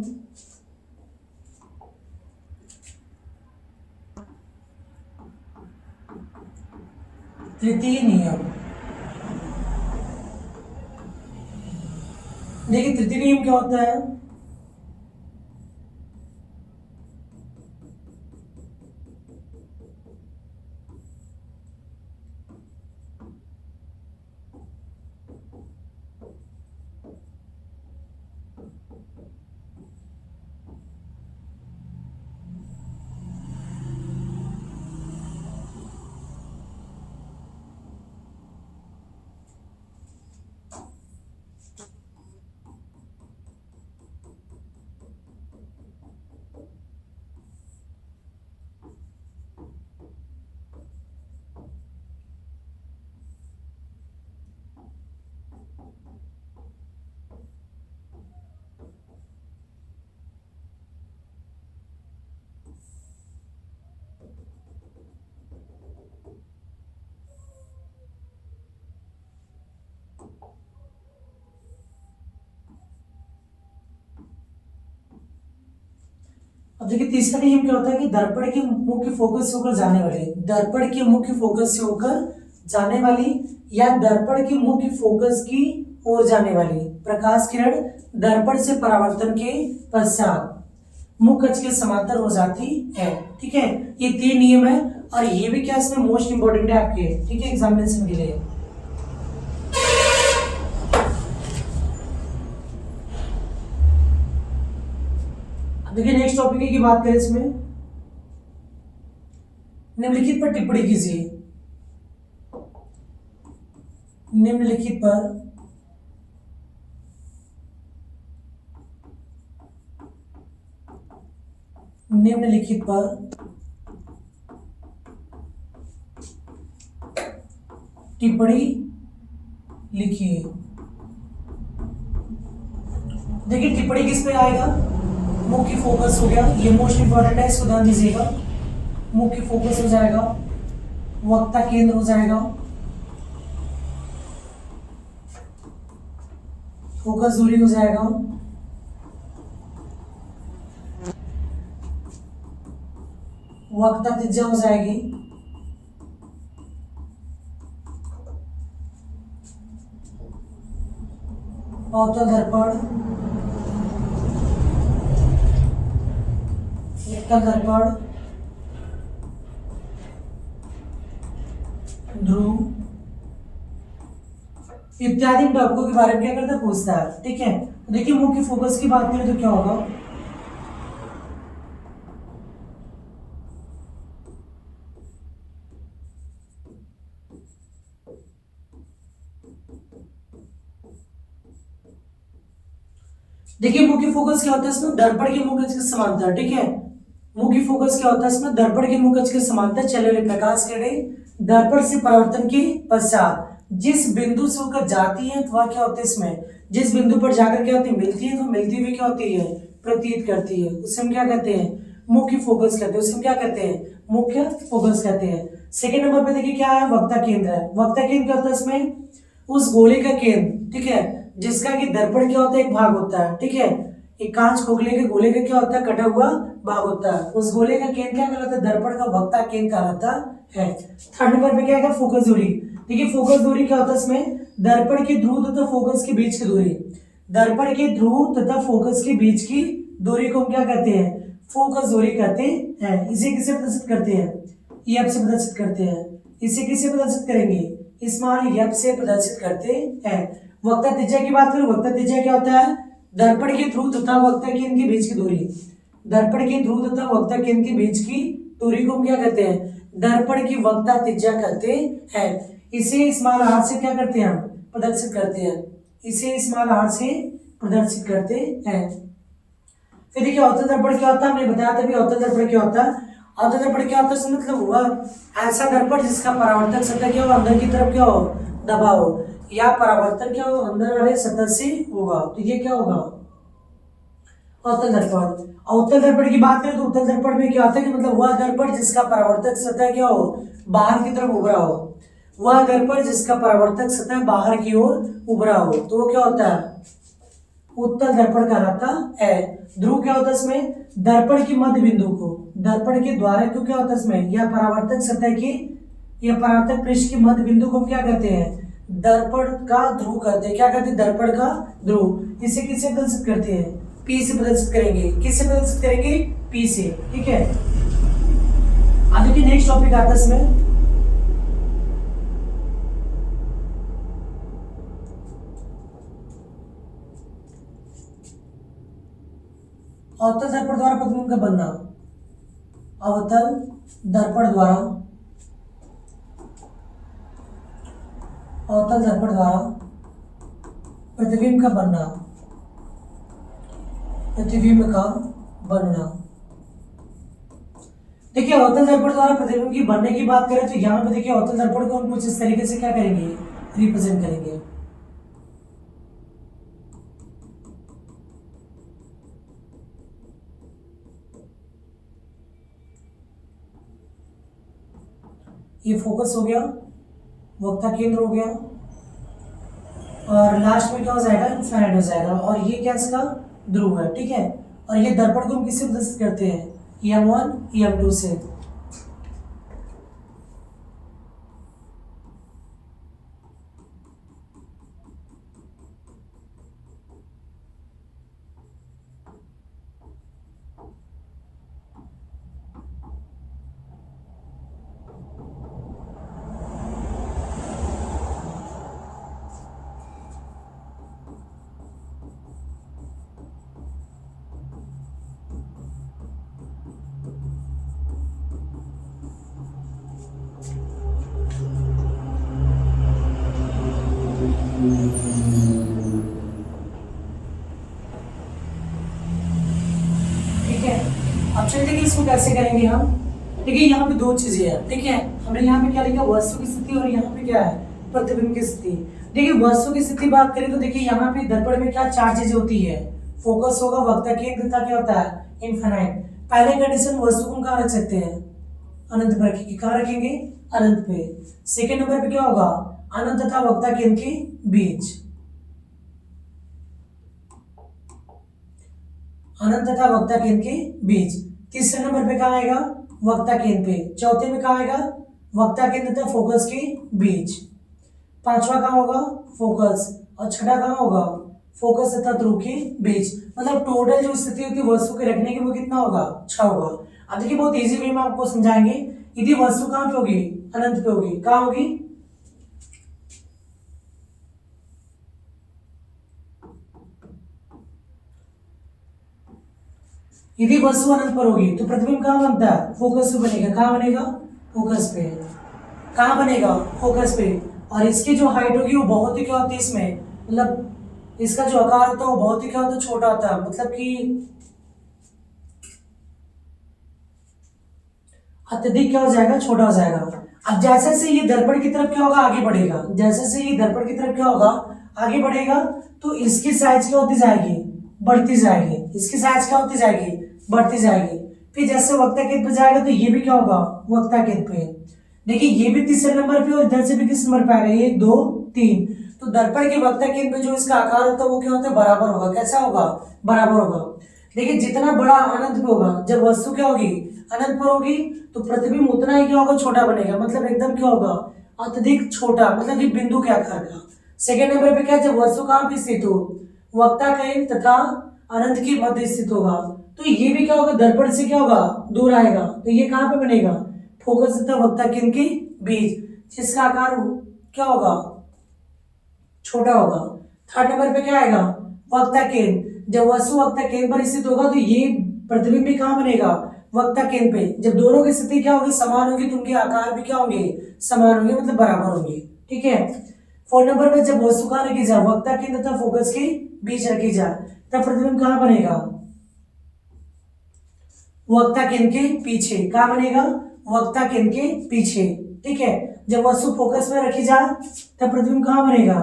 तृतीय नियम देखिए तृतीय नियम क्या होता है, अब देखिए तीसरा नियम क्या होता है कि दर्पण के मुख्य फोकस से होकर जाने वाली, दर्पण के मुख्य फोकस से होकर जाने वाली या दर्पण के मुख्य फोकस की ओर जाने वाली प्रकाश किरण दर्पण से परावर्तन के पश्चात मुख्य अक्ष के समांतर हो जाती है। ठीक है, ये 3 नियम है और ये भी क्या इसमें मोस्ट इंपोर्टेंट है आपके, ठीक है, एग्जामिनेशन के लिए। देखिए नेक्स्ट टॉपिक की बात करें इसमें, निम्नलिखित पर टिप्पणी कीजिए। निम्नलिखित पर टिप्पणी लिखिए। देखिए टिप्पणी किस पे आएगा, मुख्य फोकस हो गया, ये मोस्ट इंपॉर्टेंट है, इसको ध्यान दीजिएगा। मुख्य फोकस हो जाएगा, वक्ता केंद्र हो जाएगा, फोकस दूरी हो जाएगा, वक्ता त्रिज्या हो जाएगी, अवतल दर्पण, उत्तल दर्पण, ध्रुव इत्यादि टॉपिकों के बारे में क्या करता है, पूछता है। ठीक है, तो देखिए मुख्य फोकस की बात करें तो क्या होगा, देखिए मुख्य फोकस क्या होता है इसमें, दर्पण के मुख्य अक्ष के समांतर। ठीक है, मुख्य फोकस क्या होता है इसमें, दर्पण के मुख्य अक्ष के समांतर चलने वाली प्रकाश किरणें दर्पण से परावर्तन के पश्चात जिस बिंदु से होकर जाती है, तो वह क्या होता है इसमें, जिस बिंदु पर जाकर क्या होती है, मिलती है, तो मिलती हुई क्या होती है, प्रतीत करती है, उसे हम क्या कहते हैं, मुख्य फोकस कहते हैं, उसे हम क्या कहते हैं, मुख्य फोकस कहते हैं। सेकेंड नंबर पे देखिए क्या है, वक्ता केंद्र है। वक्ता केंद्र क्या होता है इसमें, उस गोले का केंद्र, ठीक है, जिसका कि दर्पण क्या होता है, एक भाग होता है। ठीक है, एक कांच खोखले के गोले का क्या होता है, कटा हुआ भाग होता है, उस गोले का केंद्र क्या कहलाता है, दर्पण का वक्ता केंद्र कहलाता है। थर्ड नंबर पे क्या है, फोकस दूरी। देखिए फोकस दूरी क्या होता है इसमें, दर्पण के ध्रुव तथा फोकस के बीच की दूरी, दर्पण के ध्रुव तथा फोकस के बीच की दूरी को हम क्या कहते हैं, फोकस दूरी कहते हैं। इसे किसे प्रदर्शित करते हैं, एफ से प्रदर्शित करते हैं। इसे किसे प्रदर्शित करेंगे, इस मान एफ से प्रदर्शित करते हैं। वक्ता त्रिज्या की बात करें, वक्ता त्रिज्या क्या होता है, दर्पण के ध्रुव तथा वक्ता केंद्र के बीच की दूरी, दर्पण के ध्रुव तथा वक्ता केंद्र के बीच की दूरी को हम क्या कहते हैं, दर्पण की वक्ता त्रिज्या कहते हैं। इसे स्मॉल आर से क्या करते हैं, हम प्रदर्शित करते हैं, इसे स्मॉल आर से प्रदर्शित करते हैं। फिर देखिए अवतल दर्पण क्या होता है, हमने बताया था भी अवतल दर्पण क्या होता है। अवतल दर्पण क्या होता है, मतलब हुआ ऐसा दर्पण जिसका परावर्तक सतह क्या हो, अंदर की तरफ क्या हो, दबा हो, या परावर्तन क्या हो, अंदर वाले सतह से होगा, तो ये क्या होगा, अवतल दर्पण। अवतल दर्पण की बात करें तो उत्तल दर्पण में क्या होता है कि मतलब वह दर्पण जिसका परावर्तक सतह क्या हो, बाहर की तरफ उभरा हो, वह दर्पण जिसका परावर्तक सतह बाहर की ओर उभरा हो, तो वो क्या होता है, उत्तल दर्पण कहलाता है। ध्रुव क्या होता है इसमें, दर्पण की मध्य बिंदु को, दर्पण के द्वारा को क्या होता है इसमें, या परावर्तक सतह की या परावर्तक पृष्ठ की मध्य बिंदु को हम क्या कहते हैं, दर्पण का ध्रुव कहते हैं। क्या कहते हैं, दर्पण का ध्रुव। इसे किससे प्रदर्शित करते हैं, पी से प्रदर्शित करेंगे। किससे प्रदर्शित करेंगे, पी से। ठीक है, अब देखिए नेक्स्ट टॉपिक आता है इसमें, अवतल दर्पण द्वारा प्रतिबिंब का बनना। अवतल दर्पण द्वारा, अवतल दर्पण द्वारा प्रतिबिंब का बनना, प्रतिबिंब का बनना। देखिए अवतल दर्पण द्वारा प्रतिबिंब की बनने की बात करें तो यहाँ पे देखिए अवतल दर्पण को हम कुछ इस तरीके से क्या करेंगे, रिप्रेजेंट करेंगे। ये फोकस हो गया, वक्ता केंद्र हो गया, और लास्ट में क्या हो जाएगा, इन्फिनिट हो जाएगा, और ये क्या इसका ध्रुव है। ठीक है, और ये दर्पण को हम किससे प्रदर्शित करते हैं, EM1 EM2 से। अब चलिए देखिए इसको कैसे करेंगे हम। देखिए यहाँ पे दो चीजें हैं, ठीक है। हमने यहाँ पे क्या लिखा, वस्तु की स्थिति, और यहाँ पे क्या है, प्रतिबिंब की स्थिति। देखिए वस्तु की स्थिति बात करें तो देखिए यहाँ पे दर्पण में क्या चार चीजें होती है, फोकस होगा, वक्ता केंद्र तथा क्या होता है, इनफाइनाइट। पहले कंडीशन वस्तु को कहाँ रख सकते हैं, अनंत पर रखेंगे। कहाँ रखेंगे, अनंत पे। सेकेंड नंबर पे क्या होगा, अनंत तथा वक्ता केंद्र के बीच, अनंत तथा वक्ता केंद्र के बीच। तीसरे नंबर पे कहाँ आएगा, वक्ता केंद्र पे। चौथे में कहाँ आएगा, वक्ता केंद्र तथा फोकस के बीच। पांचवा कहाँ होगा, फोकस। और छठा कहाँ होगा, फोकस तथा ध्रुव के बीच। मतलब टोटल जो स्थिति होती है वस्तु के रखने की वो कितना होगा, 6 होगा। अब देखिए बहुत इजी वे में आपको समझाएंगे। यदि वस्तु कहाँ पे होगी, अनंत पे होगी। कहाँ होगी, यदि वस्तु अनंत पर होगी तो प्रतिबिंब कहाँ बनता है, फोकस पे बनेगा। कहाँ बनेगा, फोकस पे। कहाँ बनेगा, फोकस पे। और इसकी जो हाइट होगी वो बहुत ही क्या होती है इसमें, मतलब इसका जो आकार होता है वो बहुत ही क्या होता है, छोटा होता है। मतलब कि अत्यधिक क्या हो जाएगा, छोटा हो जाएगा। अब जैसे जैसे ये दर्पण की तरफ क्या होगा, आगे बढ़ेगा। जैसे जैसे ये दर्पण की तरफ क्या होगा, आगे बढ़ेगा, तो इसकी साइज क्या होती जाएगी, बढ़ती जाएगी। इसकी साइज क्या होती जाएगी, बढ़ती जाएगी। फिर जैसे वक्ता केंद्र पे जाएगा तो ये भी क्या होगा, वक्ता केंद्र पे। देखिए ये भी तीसरे नंबर पे और इधर से भी किस नंबर पे आएगा, 1 2 3। तो दर्पण के वक्ता केंद्र पे जो इसका आकार होता है वो क्या होता है, बराबर होगा। कैसा होगा, बराबर होगा। देखिए जितना बड़ा अनंत पे होगा, जब वस्तु क्या होगी, अनंत पर होगी, तो प्रतिबिंब उतना ही क्या होगा, छोटा बनेगा। मतलब एकदम क्या होगा, अत्यधिक छोटा, मतलब कि बिंदु के आकार का। सेकेंड नंबर पे क्या, जब वस्तु कहाँ पे स्थित हो, वक्ता केंद्र तथा अनंत के मध्य स्थित होगा, तो ये भी क्या होगा, दर्पण से क्या होगा, दूर आएगा। तो ये कहाँ पे बनेगा, फोकस तथा वक्ता केंद्र के बीच, जिसका आकार क्या होगा, छोटा होगा। थर्ड नंबर पे क्या आएगा, वक्ता केंद्र। जब वस्तु वक्ता केंद्र पर स्थित होगा तो ये प्रतिबिंब भी कहाँ बनेगा, वक्ता केंद्र पे। जब दोनों की स्थिति क्या होगी, समान होगी, तो उनके आकार भी क्या होंगे, समान होंगे, मतलब बराबर होंगे। ठीक है। फोर्थ नंबर पे जब वस्तु कहाँ रखी जाए, वक्ता केंद्र तथा फोकस के बीच रखी जाए, तब प्रतिबिंब कहाँ बनेगा, वक्ता केंद्र के पीछे। कहाँ बनेगा, वक्ता केंद्र के पीछे। ठीक है। जब वस्तु फोकस में रखी जाए तब प्रतिबिंब कहाँ बनेगा,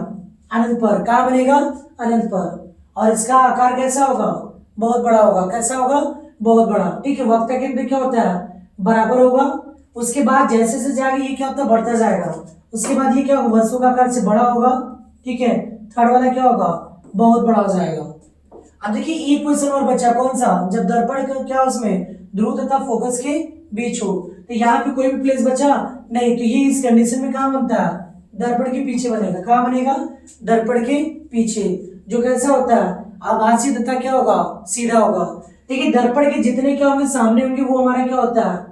अनंत पर। कहाँ बनेगा, अनंत पर। और इसका आकार कैसा होगा, बहुत बड़ा होगा। कैसा होगा, बहुत बड़ा। ठीक है। वक्ता केंद्र क्या होता है, बराबर होगा। उसके बाद जैसे जैसे जाएगा ये क्या होता है, बढ़ता जाएगा। उसके बाद ये क्या होगा, वस्तु का आकार से बड़ा होगा। ठीक है। थर्ड वाला क्या होगा, बहुत बड़ा हो जाएगा। अब देखिए एक क्वेश्चन और बचा, कौन सा, जब दर्पण का क्या उसमें ध्रुव तथा फोकस के बीच हो, तो यहाँ पे कोई भी प्लेस बचा नहीं, तो ये इस कंडीशन में कहाँ बनता है, दर्पण के पीछे बनेगा। कहाँ बनेगा, दर्पण के पीछे, जो कैसा होता है, आभासी तथा क्या होगा, सीधा होगा। देखिए दर्पण के जितने क्या होंगे, सामने होंगे, वो हमारा क्या होता है,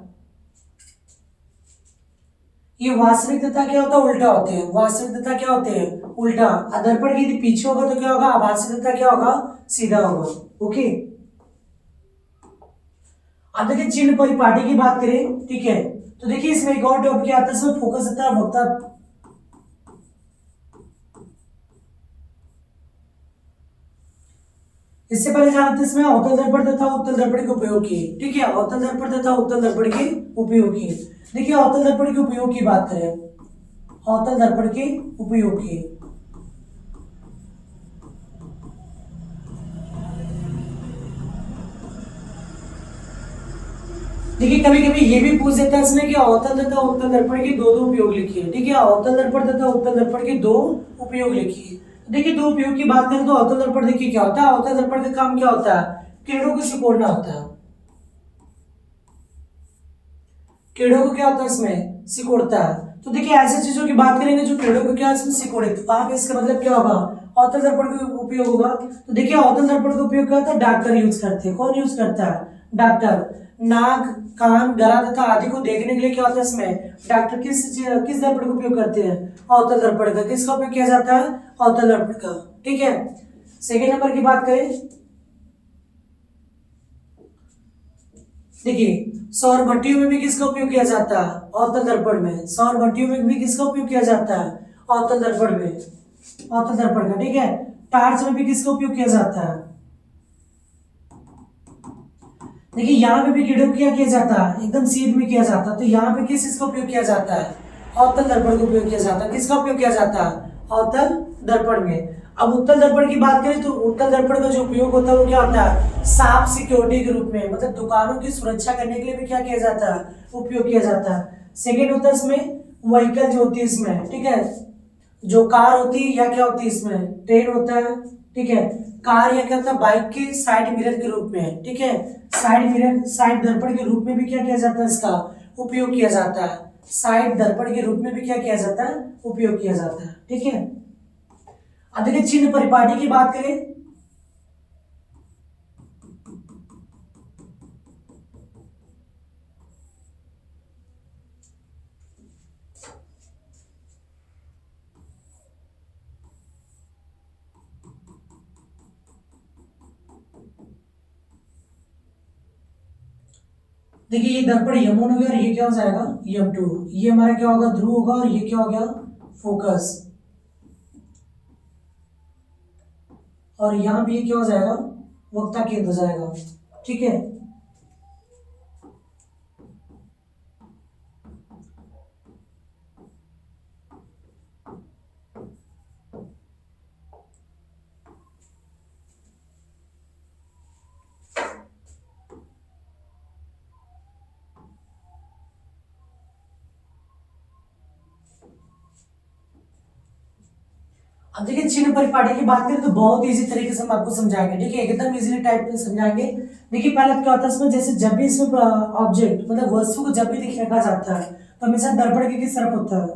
ये वास्तविक तथा क्या होता है, उल्टा होते हैं। वास्तविक तथा क्या होते हैं, उल्टा। दर्पण के यदि पीछे होगा तो क्या होगा, आभासी तथा क्या होगा, सीधा होगा। ओके। अब देखिए चिन्ह परिपाटी की बात करें, ठीक है, तो देखिए इसमें एक और टॉपिक आता है, इसमें फोकस तथा वक्ता। इससे पहले जानते हैं इसमें अवतल दर्पण तथा उत्तल दर्पण के उपयोग किए। ठीक है। अवतल दर्पण तथा उत्तल दर्पण के उपयोग किए। देखिए अवतल दर्पण के उपयोग की बात करें, अवतल दर्पण के उपयोग किए। देखिए कभी कभी ये भी पूछ देता है इसमें कि अवतल तथा उत्तल दर्पण के दो उपयोग लिखिए। ठीक है। अवतल दर्पण तथा उत्तल दर्पण के दो उपयोग लिखिए। देखिए दो उपयोग की बात करें तो अवतल दर्पण देखिए क्या होता है, अवतल दर्पण का काम क्या होता है, किरणों को सिकोड़ना होता है। कीड़ों को क्या होता है इसमें, सिकोड़ता है। तो देखिए ऐसी चीजों की बात करेंगे जो कीड़ों को क्या इसमें सिकोड़े, तो वहां पे इसका मतलब क्या होगा, अवतल दर्पण का उपयोग होगा। तो देखिए अवतल दर्पण का उपयोग क्या होता है, डॉक्टर यूज करते हैं। कौन यूज करता है, डॉक्टर। नाक, कान, गला तथा आदि को देखने के लिए क्या होता है इसमें, डॉक्टर किस दर्पण का उपयोग करते हैं, अवतल दर्पण का। किसका उपयोग किया जाता है, अवतल दर्पण का। ठीक है, सेकेंड नंबर की बात करें, देखिए सौर भट्टियों में भी किसका उपयोग किया जाता है, अवतल दर्पण में। सौर भट्टियों में भी किसका उपयोग किया जाता है, अवतल दर्पण में, अवतल दर्पण का। ठीक है, टार्च में भी किसका उपयोग किया जाता है, देखिए यहाँ पे भी कीड़ों को क्या किया जाता है, एकदम सीध में किया जाता है। तो यहाँ पे किस चीज का उपयोग किया जाता है, अवतल दर्पण का उपयोग किया जाता है। किसका उपयोग किया जाता है, अवतल दर्पण में। अब उत्तल दर्पण की बात करें तो उत्तल दर्पण का जो उपयोग होता है वो क्या होता है, साफ सिक्योरिटी के रूप में, मतलब दुकानों की सुरक्षा करने के लिए भी क्या किया जाता है, उपयोग किया जाता है। सेकेंड होता है इसमें व्हीकल जो होती है इसमें, ठीक है, जो कार होती है या क्या होती है इसमें, ट्रेन होता है। ठीक है, कार या क्या होता है, बाइक के साइड मिरर के रूप में। ठीक है, साइड मिरर, साइड दर्पण के रूप में भी क्या किया जाता है, इसका उपयोग किया जाता है। साइड दर्पण के रूप में भी क्या किया जाता है, उपयोग किया जाता है। ठीक है, अब देखिए चिन्ह परिपाटी की बात करें, देखिए ये दर्पण यम1 हो गया और ये क्या हो जाएगा, यम2। ये हमारा क्या होगा, ध्रुव होगा, और ये क्या हो गया, फोकस। और यहाँ भी ये क्या हो जाएगा, वक्ता केंद्र हो जाएगा। ठीक है, अब देखिए चिन्ह परिपाटी की बात करें तो बहुत इजी तरीके से हम आपको समझाएंगे। देखिए एकदम इजीली टाइप में समझाएंगे। देखिए पहले क्या होता है इसमें, जैसे जब भी इसमें ऑब्जेक्ट मतलब वस्तु को जब भी दिख रखा जाता है तो हमेशा दर्पण के किस तरफ होता है।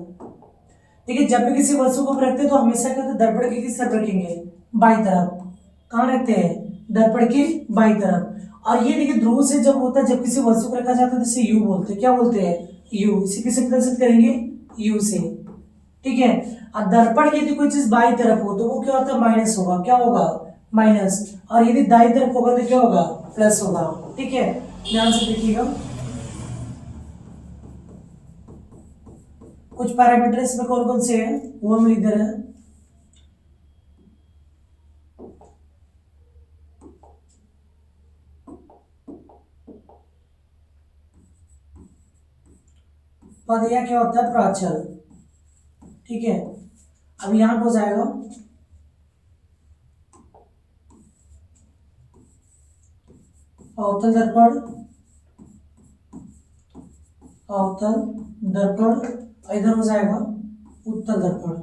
देखिए जब भी किसी वस्तु को हम रखते हैं तो हमेशा क्या होता है, दर्पण के किस तरफ रखेंगे, बाई तरफ। कहाँ रखते हैं, दर्पण की बाई तरफ। और ये देखिए ध्रुव से जब होता है, जब किसी वस्तु को रखा जाता है जैसे यू बोलते हैं, क्या बोलते हैं, यू। इसे किसे प्रदर्शित करेंगे, यू से। ठीक है, और दर्पण की यदि कोई चीज बाई तरफ हो तो वो क्या होता है, माइनस होगा। क्या होगा, माइनस। और यदि दाई तरफ होगा तो क्या होगा, प्लस होगा। ठीक है, ध्यान से देखिएगा। कुछ पैरामीटर इसमें कौन कौन से हैं वो हम लिख दे रहे हैं। पद या क्या होता है, प्राचल। ठीक है, अब यहां पर हो जाएगा अवतल दर्पण, अवतल दर्पण, इधर हो जाएगा उत्तल दर्पण।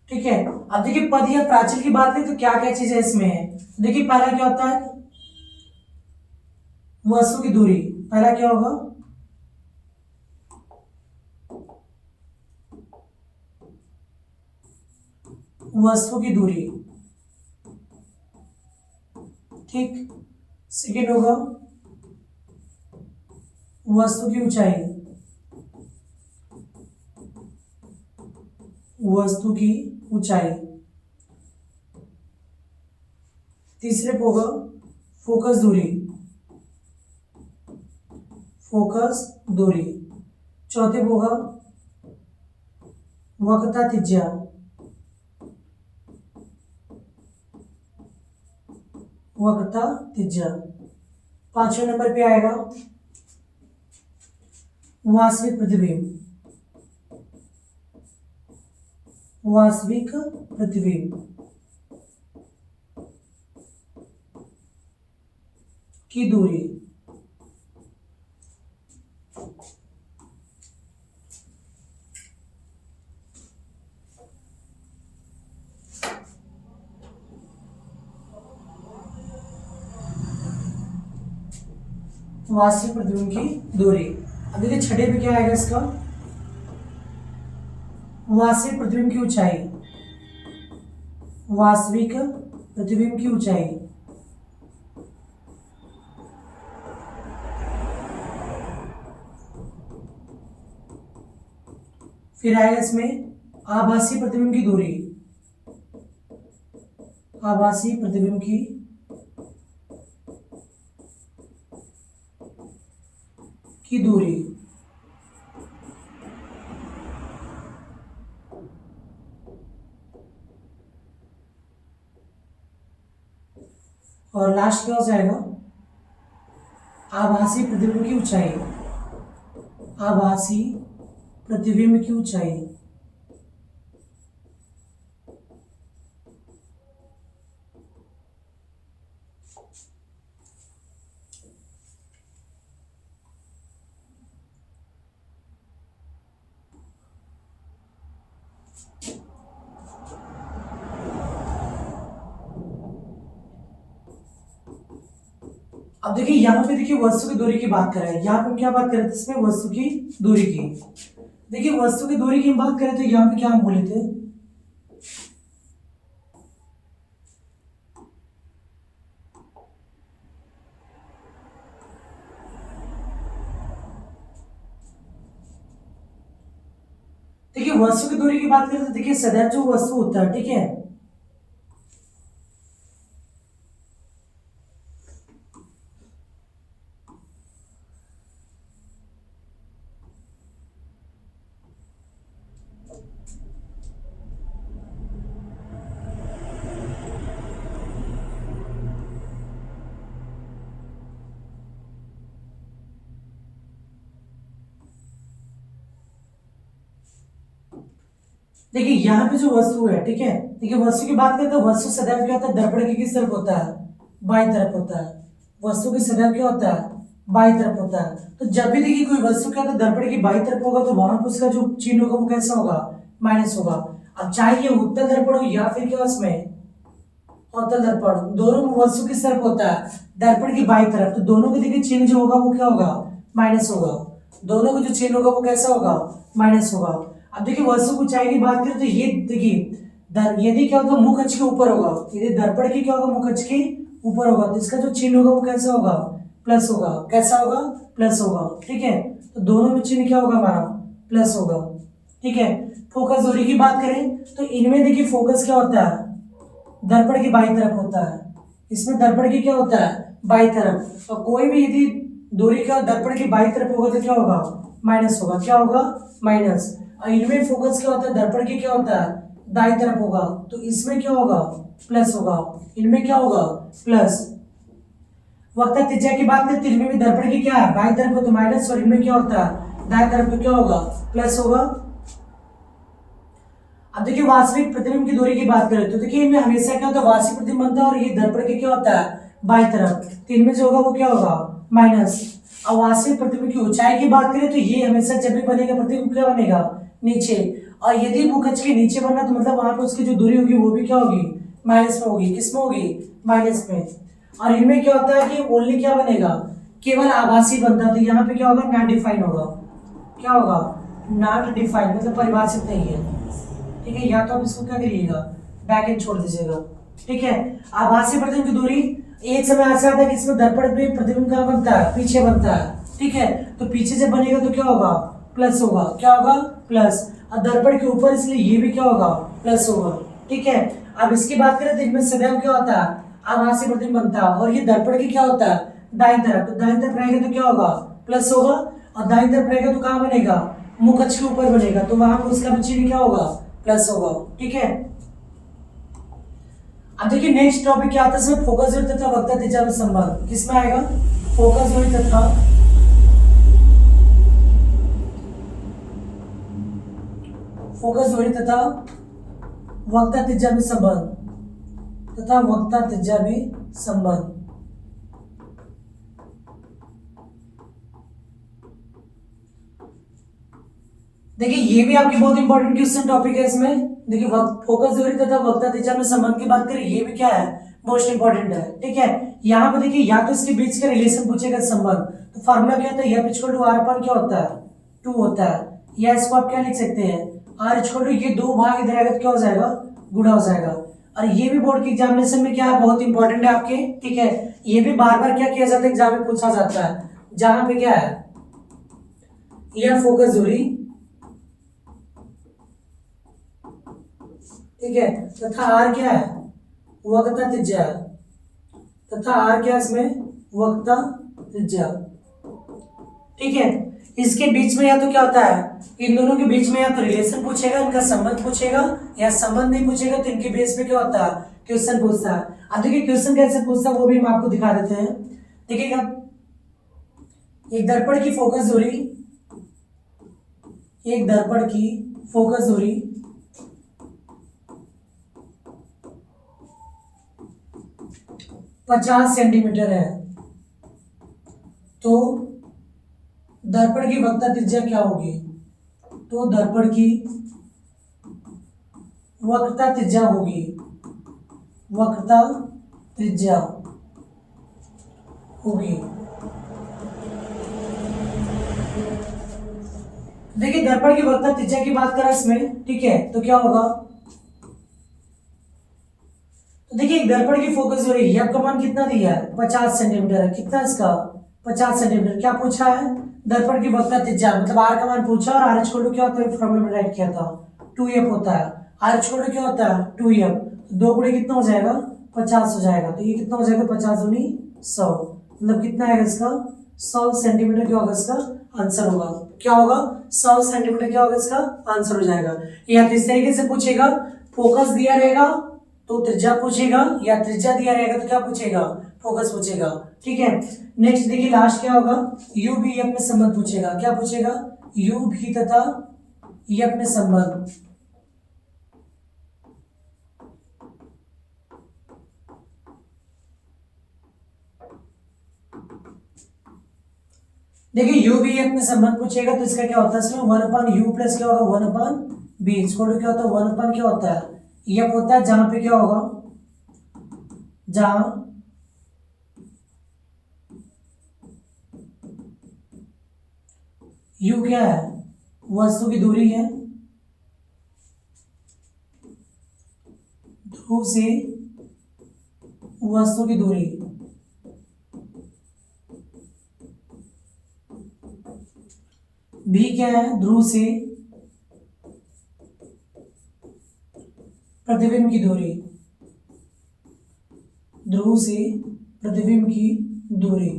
ठीक है, अब देखिए पद या प्राचीर की बात करें तो क्या क्या चीजें इसमें है। देखिए पहला क्या होता है, वस्तु की दूरी। पहला क्या होगा, वस्तु की दूरी। ठीक, सेकेंड होगा वस्तु की ऊंचाई, वस्तु की ऊंचाई। तीसरे पे होगा फोकस दूरी, फोकस दूरी। चौथे पे होगा वक्रता त्रिज्या, वक्रता त्रिज्या। पांचवें नंबर पे आएगा वास्तविक प्रतिबिंब, वास्तविक प्रतिबिंब की दूरी। वास्तविक प्रतिबिंब की दूरी। अब देखिए छठे पे क्या आएगा इसका, वास्तविक प्रतिबिंब की ऊंचाई, वास्तविक प्रतिबिंब की ऊंचाई। फिर आएगा इसमें आभासी प्रतिबिंब की दूरी, आभासी प्रतिबिंब की दूरी। और लास्ट क्या हो जाएगा, आभासी प्रतिबिंब की ऊंचाई, आभासी प्रतिबिंब की ऊंचाई। अब देखिए यहाँ पे देखिए वस्तु की दूरी की बात करें, यहाँ पे हम क्या बात कर रहे थे इसमें, वस्तु की दूरी की। देखिए वस्तु की दूरी की हम बात करें तो यहाँ पे क्या हम बोले थे, देखिए वस्तु की दूरी की बात करें तो देखिए सदैव जो वस्तु होता है, ठीक है, देखिए यहाँ पे जो वस्तु है, ठीक है, देखिए वस्तु की बात करें तो वस्तु सदैव क्या होता है, दर्पण की किस तरफ होता है, बाई तरफ होता है। वस्तु की सदैव क्या होता है, बाई तरफ होता है। तो जब भी देखिए कोई वस्तु क्या होता है दर्पण की बाई तरफ होगा तो वहां पर उसका जो चिन्ह होगा वो कैसा होगा, माइनस होगा। अब चाहे ये उत्तल दर्पण हो या फिर क्या उसमें अवतल दर्पण, दोनों में वस्तु किस तरफ होता है, दर्पण की बाई तरफ। तो दोनों के देखिए चिन्ह जो होगा वो क्या होगा, माइनस होगा। दोनों का जो चिन्ह होगा वो कैसा होगा, माइनस होगा। अब देखिए वस्तु की ऊंचाई की बात करें तो ये देखिए यदि क्या होगा मुख अक्ष के ऊपर होगा, यदि दर्पण की क्या होगा मुख अक्ष के ऊपर होगा तो इसका जो चिन्ह होगा वो कैसा होगा, प्लस होगा। कैसा होगा, प्लस होगा, ठीक है। तो दोनों में चिन्ह क्या होगा हमारा, प्लस होगा, ठीक है। फोकस दूरी की बात करें तो इनमें देखिए फोकस क्या होता है, दर्पण की बाई तरफ होता है, इसमें दर्पण की क्या होता है, बाई तरफ। और कोई भी यदि दूरी का दर्पण की बाई तरफ होगा तो क्या होगा, माइनस होगा। क्या होगा, माइनस। और इनमें फोकस क्या होता है, दर्पण की क्या होता है, दाई तरफ होगा, तो इसमें क्या होगा, प्लस होगा। इनमें क्या होगा, प्लस। वक्ता त्रिज्या की बात करें तो इनमें भी दर्पण की क्या है, बाई तरफ हो तो माइनस, और इनमें क्या होता है, दाई तरफ तो क्या होगा, प्लस होगा। अब देखिए वास्तविक प्रतिबिंब की दूरी की बात करें तो देखिए इनमें हमेशा क्या होता है, वास्तविक प्रतिबिंब बनता है और ये दर्पण के क्या होता है, बाई तरफ। तो इनमें जो होगा वो क्या होगा, माइनस। अब वास्तविक प्रतिबिंब की ऊंचाई की बात करें तो ये हमेशा जब भी बनेगा प्रतिबिंब क्या बनेगा, नीचे। और यदि मुख अक्ष के नीचे बनना तो मतलब वहां पर उसकी जो दूरी होगी वो भी क्या होगी, माइनस में होगी। किस में होगी, माइनस में। और इनमें क्या होता है कि ओनली क्या बनेगा, केवल आभासी बनता है। तो यहाँ पे क्या होगा, नॉट डिफाइन होगा। क्या होगा, नॉट डिफाइन मतलब परिभाषित नहीं है, ठीक है। या तो आप इसको क्या करिएगा, बैक एंड छोड़ दीजिएगा, ठीक है। आभासी प्रतिबिंब की दूरी एक समय ऐसा आता है कि इसमें दर्पण पे प्रतिबिंब कहाँ बनता है, पीछे बनता है, ठीक है। तो पीछे जब बनेगा तो क्या होगा, प्लस होगा। क्या होगा, प्लस। और दर्पण के ऊपर इसलिए ये भी क्या होगा, प्लस होगा, ठीक है। अब इसकी बात करें तो इनमें सदैव क्या होता है, आभासी प्रतिबिंब बनता है। और ये दर्पण की क्या होता है, दाईं तरफ। तो दाईं तरफ रहेगा तो क्या होगा, प्लस होगा। और दाईं तरफ रहेगा तो कहाँ बनेगा, मुख अक्ष के ऊपर बनेगा, तो वहां पर उसका भी चिन्ह क्या होगा, प्लस होगा, ठीक है। अब देखिए नेक्स्ट टॉपिक क्या आता है इसमें, फोकस दूरी तथा वक्ता त्रिज्या में संबंध। किसमें आएगा, फोकस दूरी तथा फोकस दूरी तथा वक्ता त्रिज्या में संबंध, तथा वक्ता त्रिज्या में संबंध। देखिए ये भी आपकी बहुत इंपॉर्टेंट क्वेश्चन टॉपिक है इसमें। देखिए फोकस दूरी तथा वक्ता त्रिज्या में संबंध की बात करें, ये भी क्या है, मोस्ट इंपॉर्टेंट है, ठीक है। यहाँ पे देखिए या तो इसके बीच का रिलेशन पूछेगा, संबंध, तो फार्मूला क्या होता है, एफ इक्वल टू आर अपन क्या होता है 2 होता है, या इसको आप क्या लिख सकते हैं आर इक्वल टू ये 2 भाग इधर आएगा तो क्या हो जाएगा गुणा हो जाएगा। और ये भी बोर्ड के एग्जामिनेशन में क्या है बहुत इंपॉर्टेंट है आपके, ठीक है। ये भी बार बार क्या किया जाता है एग्जाम में पूछा जाता है, जहां पे क्या है यह फोकस दूरी, ठीक है, तथा आर क्या है वक्रता त्रिज्या, तथा आर क्या है इसमें वक्रता त्रिज्या, ठीक है। इसके बीच में या तो क्या होता है इन दोनों के बीच में या तो रिलेशन पूछेगा, इनका संबंध पूछेगा, या संबंध नहीं पूछेगा तो इनके बेस पे क्या होता है क्वेश्चन पूछता है। अब देखिए क्वेश्चन कैसे पूछता है वो भी हम आपको दिखा देते हैं। देखिएगा एक दर्पण की फोकस दूरी, एक दर्पण की फोकस दूरी 50 सेंटीमीटर है, तो दर्पण की वक्रता त्रिज्या क्या होगी, तो दर्पण की वक्रता त्रिज्या होगी, वक्रता त्रिज्या होगी। देखिए दर्पण की वक्रता त्रिज्या की बात करें इसमें, ठीक है, तो क्या होगा, तो देखिए एक दर्पण की फोकस हो रही है, आपका मान कितना दिया है 50 सेंटीमीटर है, कितना इसका 50 सेंटीमीटर। क्या पूछा है दर्पण की वक्रता त्रिज्या, मतलब आर का मान पूछा और आर इक्वल टू क्या होता है फॉर्मूला में राइट किया था 2f होता है, आर इक्वल टू क्या होता है 2f, तो 2 गुणे कितना हो जाएगा 50 हो जाएगा, तो ये कितना हो जाएगा 50 दूनी 100, मतलब कितना आएगा इसका 100 सेंटीमीटर क्या होगा इसका आंसर होगा, क्या होगा 100 सेंटीमीटर क्या होगा इसका आंसर हो जाएगा। या तो इस तरीके से पूछेगा फोकस दिया रहेगा तो त्रिज्या पूछेगा, या त्रिज्या दिया रहेगा तो क्या पूछेगा फोकस पूछेगा, ठीक है। नेक्स्ट देखिए लास्ट क्या होगा यू भी एफ में संबंध पूछेगा, क्या पूछेगा यू भी तथा एफ में संबंध, देखिए यू भी एफ में संबंध पूछेगा तो इसका क्या होता है इसमें 1/u प्लस क्या होगा 1/b, इसको क्या होता है 1 क्या होता है एफ होता है, जहां पे क्या होगा जहां u क्या है वस्तु की दूरी है ध्रुव से वस्तु की दूरी, भी क्या है ध्रुव से प्रतिबिंब की दूरी, ध्रुव से प्रतिबिंब की दूरी,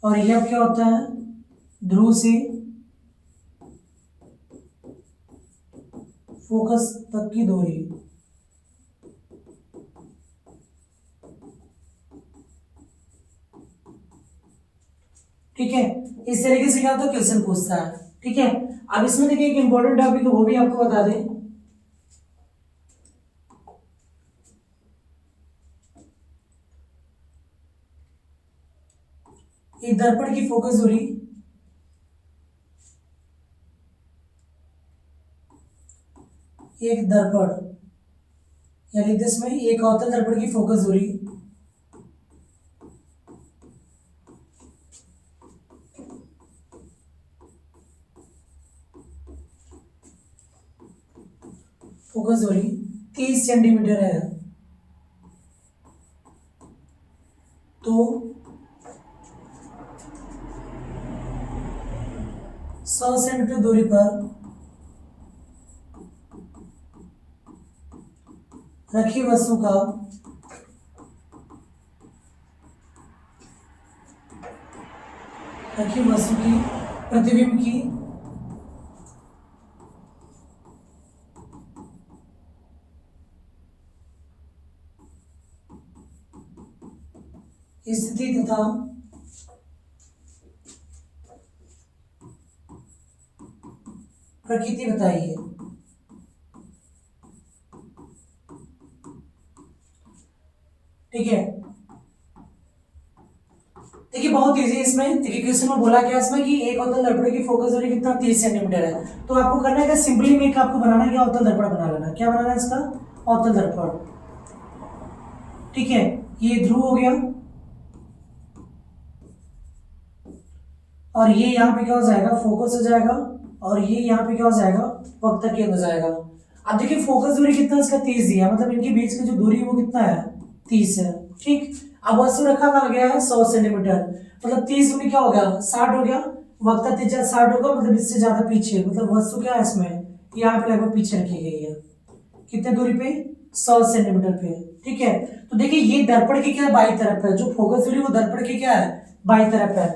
और यह क्या होता है ध्रुव से फोकस तक की दूरी, ठीक है। इस तरीके से क्या होता है क्वेश्चन पूछता है, ठीक है। अब इसमें देखिए एक इंपॉर्टेंट टॉपिक है वो भी आपको बता दें, एक दर्पण की फोकस दूरी एक दर्पण या लिख दे इसमें एक अवतल दर्पण की फोकस दूरी फोकस दूरी 30 सेंटीमीटर है, तो 100 सेंटीमीटर दूरी पर रखी वस्तु का रखी वस्तु की प्रतिबिंब की स्थिति तथा प्रकृति बताइए, ठीक है। देखिए बहुत इजी इसमें, देखिए क्वेश्चन में बोला क्या इसमें कि एक अवतल दर्पण की फोकस दूरी कितना 30 सेंटीमीटर है, तो आपको करना है सिंपली में आपको बनाना क्या अवतल दर्पण बना लेना, क्या बनाना है इसका अवतल दर्पण, ठीक है। ये ध्रुव हो गया और ये यहाँ पे क्या हो जाएगा, फोकस हो जाएगा, और ये यहाँ पे क्या हो जाएगा, वक्र केंद्र हो जाएगा। अब देखिए फोकस दूरी कितना इसका 30 दिया, मतलब इनके बीच की जो दूरी है वो कितना है, 30 है, ठीक। अब वस्तु रखा कर गया है 100 सेंटीमीटर, मतलब 30 में क्या हो गया, 60 हो गया, वक्र त्रिज्या 60 होगा, मतलब इससे ज्यादा पीछे, मतलब वस्तु क्या है इसमें, यहाँ पे लगभग पीछे रखी गई है, कितने दूरी पे, 100 सेंटीमीटर पे, ठीक है। तो देखिए ये दर्पण की क्या है, बाई तरफ है, जो फोकस दूरी वो दर्पण की क्या है, बाई तरफ है।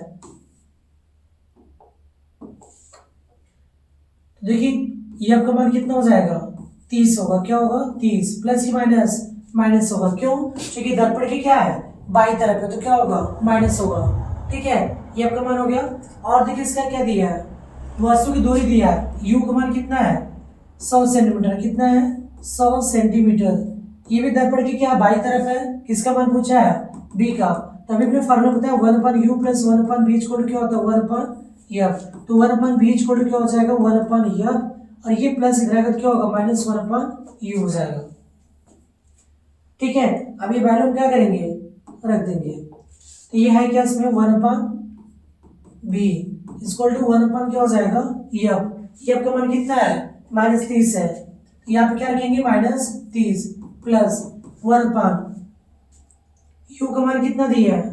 तो देखिए ये आपका मान कितना हो जाएगा, 30 होगा, क्या होगा, 30 प्लस की माइनस, माइनस होगा, क्यों, क्योंकि दर्पण की क्या है, बाई तरफ है, तो क्या होगा, माइनस होगा, ठीक है। ये आपका मान हो गया। और देखिए इसका क्या दिया है, वस्तु की दूरी दिया है, यू का मान कितना है, 100 सेंटीमीटर, कितना है, 100 सेंटीमीटर। ये भी दर्पण की क्या बाई तरफ है, किसका मान पूछा है, बी का। तभी अपने फॉर्मूला पता है 1/u प्लस 1/b इक्वल क्या होता है, 1/f। तो 1/b इक्वल क्या हो जाएगा, 1/f, और ये प्लस इधर आएगा क्या होगा, माइनस 1/u हो जाएगा, ठीक है। अब ये वैल्यू क्या करेंगे, रख देंगे। तो ये है क्या इसमें 1/b इक्वल टू 1/ क्या हो जाएगा, एफ का मान कितना है, -30 है, यहाँ पे क्या रखेंगे, -30 प्लस 1/, यू का मान कितना दिया है,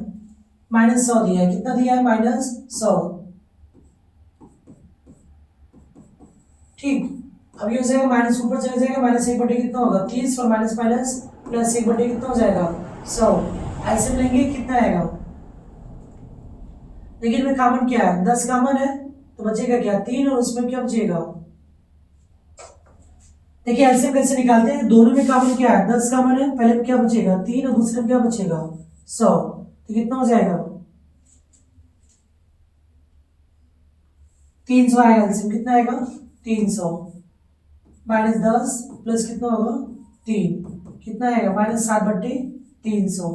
-100 दिया है, कितना दिया है, -100, ठीक। अब ये हो जाएगा माइनस ऊपर चले जाएगा, -1/, कितना होगा, 30, और माइनस माइनस प्लस 1/, कितना हो जाएगा, 100। ऐसे में लेंगे कितना आएगा, लेकिन में कॉमन क्या है, 10 कॉमन है, तो बचेगा क्या, 3, और उसमें क्या बचेगा। देखिए एलसीएम कैसे निकालते हैं, दोनों में कॉमन क्या है, 10 कॉमन है, पहले में क्या बचेगा, 3, और दूसरे में क्या बचेगा, 100, तो कितना हो जाएगा, 300 आएगा, एलसीएम कितना आएगा, 300, -10 प्लस कितना होगा, 3, कितना आएगा, -7/300।